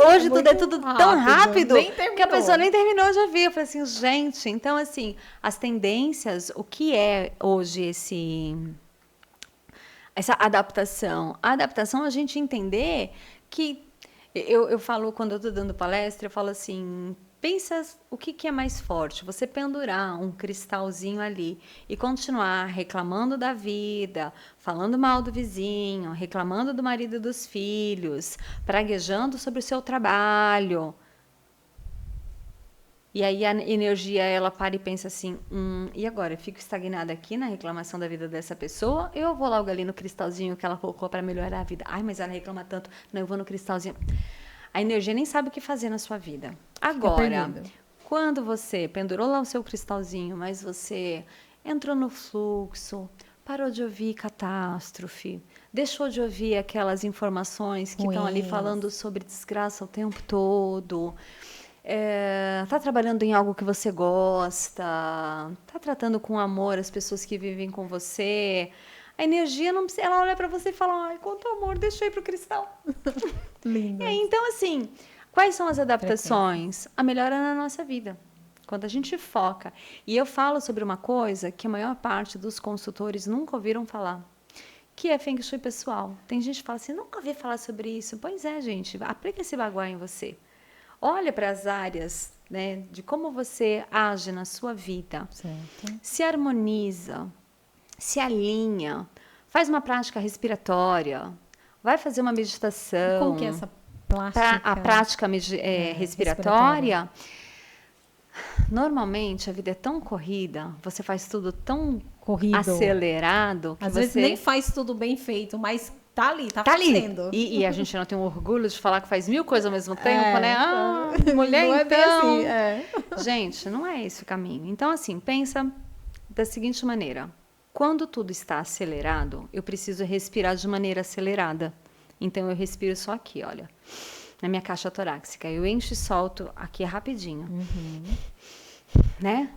S2: hoje tudo é tudo tão rápido que a pessoa nem terminou de ouvir. Eu falei assim, gente, então assim, as tendências, o que é hoje essa adaptação? A adaptação é a gente entender que eu falo, quando eu estou dando palestra, eu falo assim, pensa o que é mais forte, você pendurar um cristalzinho ali e continuar reclamando da vida, falando mal do vizinho, reclamando do marido e dos filhos, praguejando sobre o seu trabalho. E aí a energia, ela para e pensa assim, e agora? Eu fico estagnada aqui na reclamação da vida dessa pessoa? Eu vou logo ali no cristalzinho que ela colocou para melhorar a vida. Ai, mas ela reclama tanto. Não, eu vou no cristalzinho. A energia nem sabe o que fazer na sua vida. Agora, quando você pendurou lá o seu cristalzinho, mas você entrou no fluxo, parou de ouvir catástrofe, deixou de ouvir aquelas informações que estão ali falando sobre desgraça o tempo todo, está trabalhando em algo que você gosta, está tratando com amor as pessoas que vivem com você, a energia não precisa, ela olha para você e fala, ai, quanto amor, deixa eu ir pro cristal.
S1: Linda.
S2: Então, assim, quais são as adaptações? A melhora na nossa vida. Quando a gente foca. E eu falo sobre uma coisa que a maior parte dos consultores nunca ouviram falar, que é Feng Shui pessoal. Tem gente que fala assim, nunca ouvi falar sobre isso. Pois é, gente, aplica esse baguá em você. Olha para as áreas, né, de como você age na sua vida.
S1: Certo.
S2: Se harmoniza, se alinha, faz uma prática respiratória, vai fazer uma meditação.
S1: Como que é essa prática?
S2: A prática respiratória. Normalmente a vida é tão corrida, você faz tudo tão acelerado.
S1: Que às vezes nem faz tudo bem feito, mas tá ali, tá fazendo.
S2: E a gente não tem um orgulho de falar que faz 1000 coisas ao mesmo tempo, né? Ah, mulher, não então. É bem assim, Gente, não é esse o caminho. Então, assim, pensa da seguinte maneira. Quando tudo está acelerado, eu preciso respirar de maneira acelerada. Então, eu respiro só aqui, olha, na minha caixa torácica. Eu encho e solto aqui rapidinho. Né?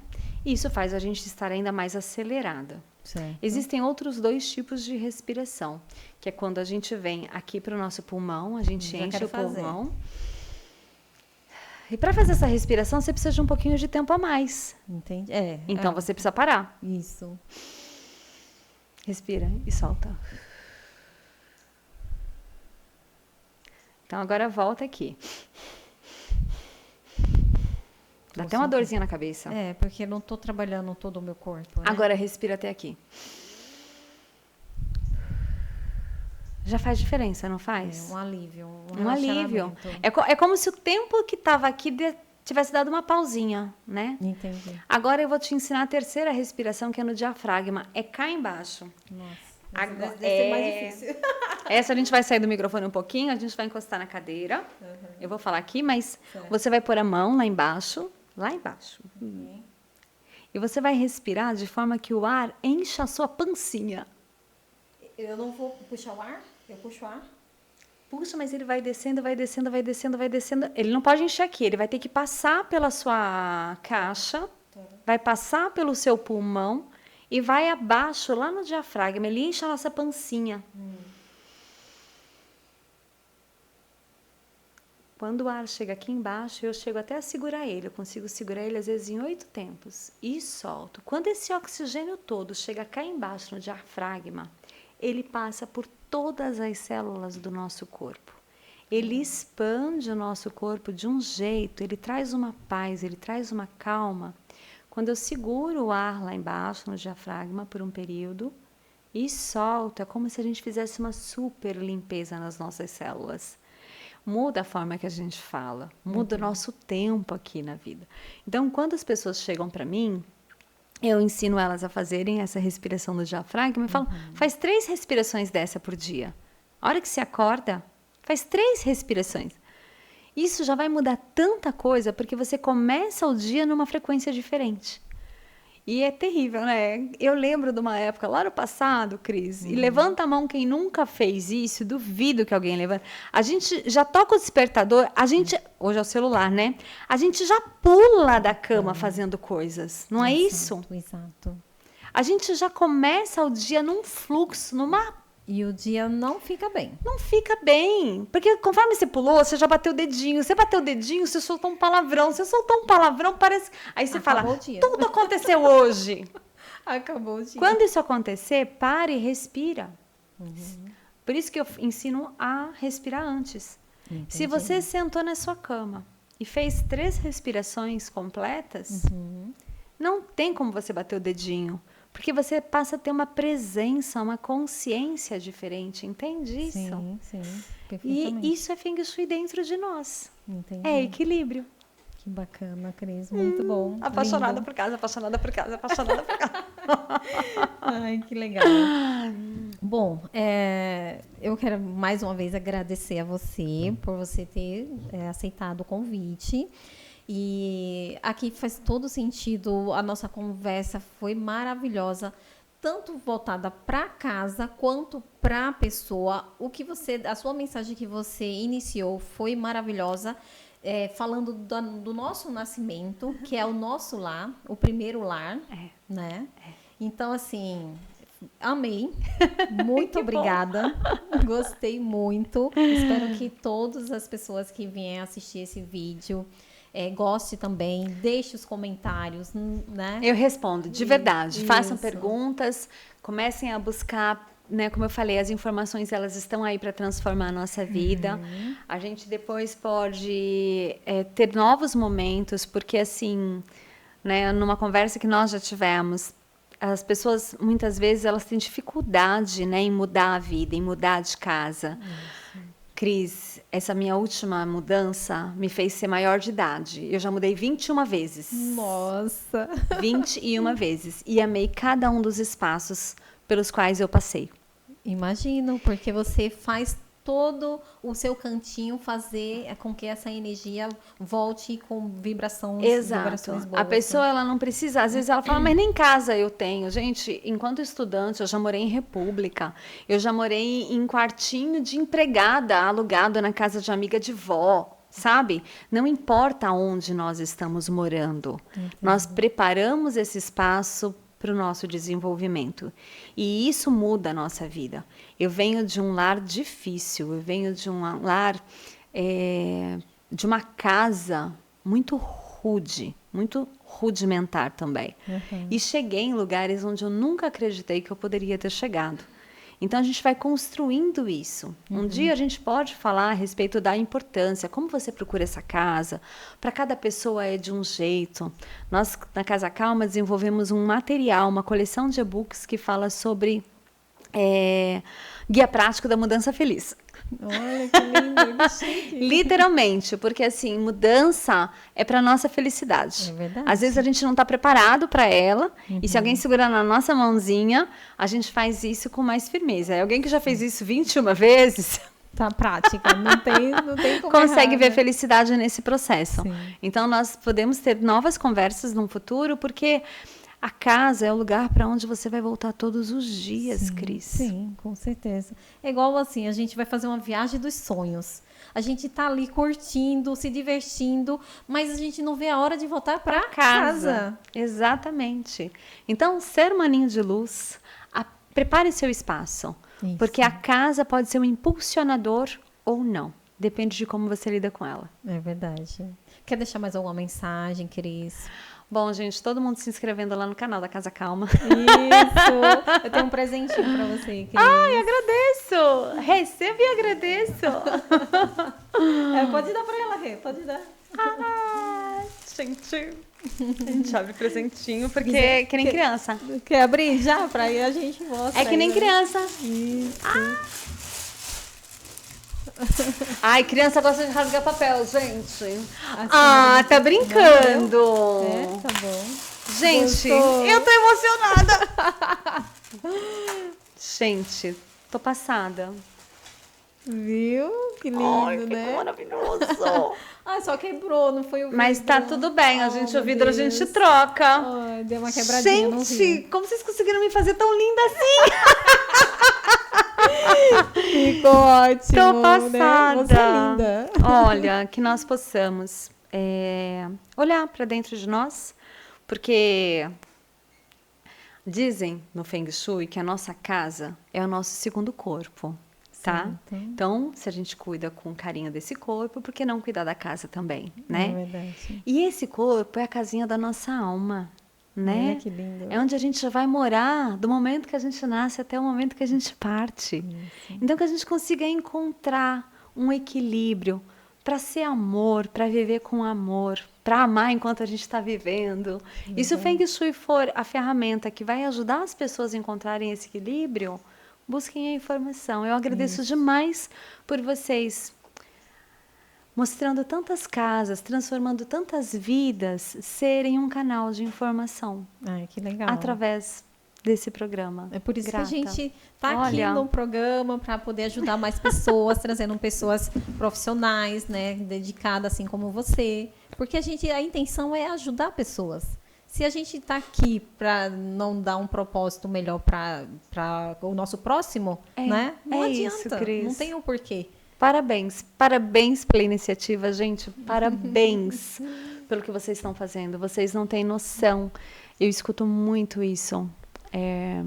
S2: Isso faz a gente estar ainda mais acelerada.
S1: Certo.
S2: Existem outros 2 tipos de respiração, que é quando a gente vem aqui para o nosso pulmão, a gente enche o pulmão. E para fazer essa respiração, você precisa de um pouquinho de tempo a mais.
S1: Entendi.
S2: Então, você precisa parar.
S1: Isso.
S2: Respira e solta. Então, agora volta aqui. Dá até uma dorzinha na cabeça.
S1: Porque não estou trabalhando todo o meu corpo. Né?
S2: Agora, respira até aqui. Já faz diferença, não faz?
S1: Um alívio.
S2: Um alívio. É como se o tempo que estava aqui tivesse dado uma pausinha, né?
S1: Entendi.
S2: Agora eu vou te ensinar a terceira respiração, que é no diafragma. É cá embaixo.
S1: Nossa.
S2: Agora,
S1: deve ser mais difícil.
S2: Essa a gente vai sair do microfone um pouquinho, a gente vai encostar na cadeira. Eu vou falar aqui, mas você vai pôr a mão lá embaixo. Lá embaixo. E você vai respirar de forma que o ar encha a sua pancinha.
S1: Eu não vou puxar o ar? Eu puxo o ar?
S2: Puxa, mas ele vai descendo, vai descendo, vai descendo, vai descendo. Ele não pode encher aqui, ele vai ter que passar pela sua caixa, vai passar pelo seu pulmão e vai abaixo, lá no diafragma. Ele enche a nossa pancinha. Quando o ar chega aqui embaixo, eu chego até a segurar ele. Eu consigo segurar ele, às vezes, em 8 tempos. E solto. Quando esse oxigênio todo chega cá embaixo, no diafragma, ele passa por todas as células do nosso corpo. Ele expande o nosso corpo de um jeito, ele traz uma paz, ele traz uma calma. Quando eu seguro o ar lá embaixo, no diafragma, por um período, e solto, é como se a gente fizesse uma super limpeza nas nossas células. Muda a forma que a gente fala, muda o nosso tempo aqui na vida. Então, quando as pessoas chegam para mim, eu ensino elas a fazerem essa respiração do diafragma e falo, faz 3 respirações dessa por dia. A hora que você acorda, faz 3 respirações. Isso já vai mudar tanta coisa, porque você começa o dia numa frequência diferente. E é terrível, né? Eu lembro de uma época lá no passado, Cris, e levanta a mão quem nunca fez isso, duvido que alguém levante. A gente já toca o despertador, hoje é o celular, né? A gente já pula da cama fazendo coisas, não é isso?
S1: Exato.
S2: A gente já começa o dia num fluxo,
S1: E o dia não fica bem.
S2: Não fica bem. Porque conforme você pulou, você já bateu o dedinho. Você bateu o dedinho, você soltou um palavrão. Você soltou um palavrão, parece... Aí você
S1: Acabou
S2: fala,
S1: o dia.
S2: tudo aconteceu hoje.
S1: Acabou o dia.
S2: Quando isso acontecer, pare e respira. Por isso que eu ensino a respirar antes.
S1: Entendi.
S2: Se você sentou na sua cama e fez 3 respirações completas, não tem como você bater o dedinho. Porque você passa a ter uma presença, uma consciência diferente, entende isso?
S1: Sim,
S2: E
S1: perfeitamente.
S2: isso é Feng Shui dentro de nós.
S1: Entendi.
S2: É equilíbrio.
S1: Que bacana, Cris. Muito bom.
S2: Apaixonada
S1: Lindo.
S2: por casa, apaixonada por casa, apaixonada por casa.
S1: Ai, que legal. Bom, eu quero mais uma vez agradecer a você por você ter aceitado o convite. E aqui faz todo sentido, a nossa conversa foi maravilhosa, tanto voltada para casa quanto para a pessoa. A sua mensagem que você iniciou foi maravilhosa, falando do nosso nascimento, que é o nosso lar, o primeiro lar, né? Então, assim, amei. Muito obrigada. Gostei muito. Espero que todas as pessoas que vierem assistir esse vídeo goste também, deixe os comentários, né?
S2: Eu respondo, de verdade.
S1: Isso.
S2: Façam perguntas, comecem a buscar, né? Como eu falei, as informações elas estão aí para transformar a nossa vida. A gente depois pode ter novos momentos, porque assim, né? Numa conversa que nós já tivemos, as pessoas muitas vezes elas têm dificuldade, né, em mudar a vida, em mudar de casa. Cris, essa minha última mudança me fez ser maior de idade. Eu já mudei 21 vezes.
S1: Nossa!
S2: 21 vezes. E amei cada um dos espaços pelos quais eu passei.
S1: Imagino, porque você faz todo o seu cantinho fazer com que essa energia volte com vibrações
S2: Exato.
S1: boas.
S2: A pessoa, ela não precisa, às vezes ela fala, mas nem casa eu tenho. Gente, enquanto estudante, eu já morei em república, eu já morei em quartinho de empregada, alugado na casa de amiga de vó, sabe? Não importa onde nós estamos morando, nós preparamos esse espaço para o nosso desenvolvimento. E isso muda a nossa vida. Eu venho de um lar difícil, eu venho de um lar, de uma casa muito rude, muito rudimentar também. E cheguei em lugares onde eu nunca acreditei que eu poderia ter chegado. Então, a gente vai construindo isso. Um dia a gente pode falar a respeito da importância, como você procura essa casa. Para cada pessoa é de um jeito. Nós, na Casa Calma, desenvolvemos um material, uma coleção de e-books que fala sobre guia prático da mudança feliz.
S1: Olha que lindo, que chique.
S2: Literalmente, porque assim, mudança é para nossa felicidade.
S1: É verdade.
S2: Às vezes a gente não está preparado para ela, e se alguém segurar na nossa mãozinha, a gente faz isso com mais firmeza. E alguém que já fez isso 21 vezes,
S1: Tá prática, não tem como
S2: consegue
S1: errar,
S2: ver
S1: né?
S2: felicidade nesse processo.
S1: Sim.
S2: Então, nós podemos ter novas conversas no futuro, porque a casa é o lugar para onde você vai voltar todos os dias, Cris.
S1: Sim, com certeza. É igual assim, a gente vai fazer uma viagem dos sonhos. A gente tá ali curtindo, se divertindo, mas a gente não vê a hora de voltar para casa.
S2: Exatamente. Então, ser maninho de luz, prepare seu espaço.
S1: Isso.
S2: Porque a casa pode ser um impulsionador ou não. Depende de como você lida com ela.
S1: É verdade. Quer deixar mais alguma mensagem, Cris?
S2: Bom, gente, todo mundo se inscrevendo lá no canal da Casa Calma.
S1: Isso! Eu tenho um presentinho pra você, Cris.
S2: Ai, agradeço! Recebo e agradeço!
S1: Pode dar pra ela, Rê, pode dar.
S2: Gente, a gente abre presentinho porque é que nem criança.
S1: Quer abrir já? Pra aí a gente mostra.
S2: É que nem criança.
S1: Isso.
S2: Ai, criança gosta de rasgar papel, gente.
S1: Assim,
S2: Tá brincando.
S1: Tá bom.
S2: Gente,
S1: Gostou?
S2: eu tô emocionada. Gente, tô passada.
S1: Viu? Que lindo,
S2: Ai, que
S1: né?
S2: maravilhoso.
S1: Só quebrou, não foi o vidro.
S2: Mas tá tudo bem, a gente,
S1: meu
S2: o vidro a
S1: Deus.
S2: gente troca.
S1: Ai, deu uma quebradinha, não vi.
S2: Gente, como vocês conseguiram me fazer tão linda assim?
S1: Ficou ótimo.
S2: Tô passada.
S1: Né? Você é linda.
S2: Olha, que nós possamos olhar para dentro de nós, porque dizem no Feng Shui que a nossa casa é o nosso segundo corpo, tá?
S1: Certo.
S2: Então, se a gente cuida com carinho desse corpo, por que não cuidar da casa também, né?
S1: É verdade.
S2: E esse corpo é a casinha da nossa alma, né?
S1: Olha que lindo.
S2: É onde a gente vai morar do momento que a gente nasce até o momento que a gente parte.
S1: Isso.
S2: Então, que a gente consiga encontrar um equilíbrio para ser amor, para viver com amor, para amar enquanto a gente está vivendo. E se o Feng Shui for a ferramenta que vai ajudar as pessoas a encontrarem esse equilíbrio, busquem a informação. Eu agradeço demais por vocês mostrando tantas casas, transformando tantas vidas, serem um canal de informação
S1: Ai, que legal.
S2: através desse programa.
S1: É por isso
S2: Grata.
S1: que a gente está aqui
S2: Olha.
S1: no programa para poder ajudar mais pessoas, trazendo pessoas profissionais, né, dedicadas assim como você, porque a intenção é ajudar pessoas. Se a gente está aqui para não dar um propósito melhor para o nosso próximo, né? Não adianta,
S2: isso, Cris.
S1: não tem o porquê.
S2: Parabéns, parabéns pela iniciativa, gente. Parabéns pelo que vocês estão fazendo. Vocês não têm noção. Eu escuto muito isso. É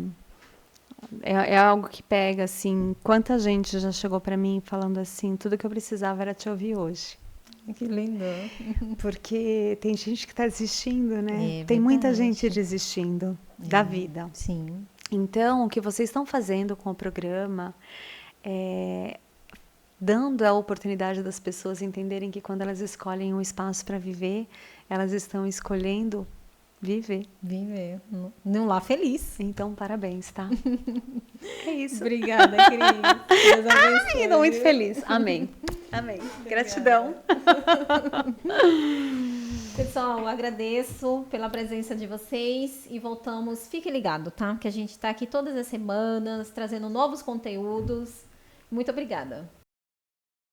S2: algo que pega, assim. Quanta gente já chegou para mim falando assim: tudo que eu precisava era te ouvir hoje.
S1: Que lindo.
S2: Porque tem gente que está desistindo, né?
S1: É
S2: Tem muita
S1: verdade.
S2: gente desistindo da vida.
S1: Sim.
S2: Então, o que vocês estão fazendo com o programa é dando a oportunidade das pessoas entenderem que quando elas escolhem um espaço para viver, elas estão escolhendo viver.
S1: Viver num lar feliz.
S2: Então, parabéns, tá? É isso.
S1: Obrigada, Cris. Deus abençoe,
S2: Estou muito
S1: viu?
S2: feliz. Amém. Amém. Gratidão.
S1: Pessoal, eu agradeço pela presença de vocês e voltamos. Fique ligado, tá? Que a gente está aqui todas as semanas trazendo novos conteúdos. Muito obrigada.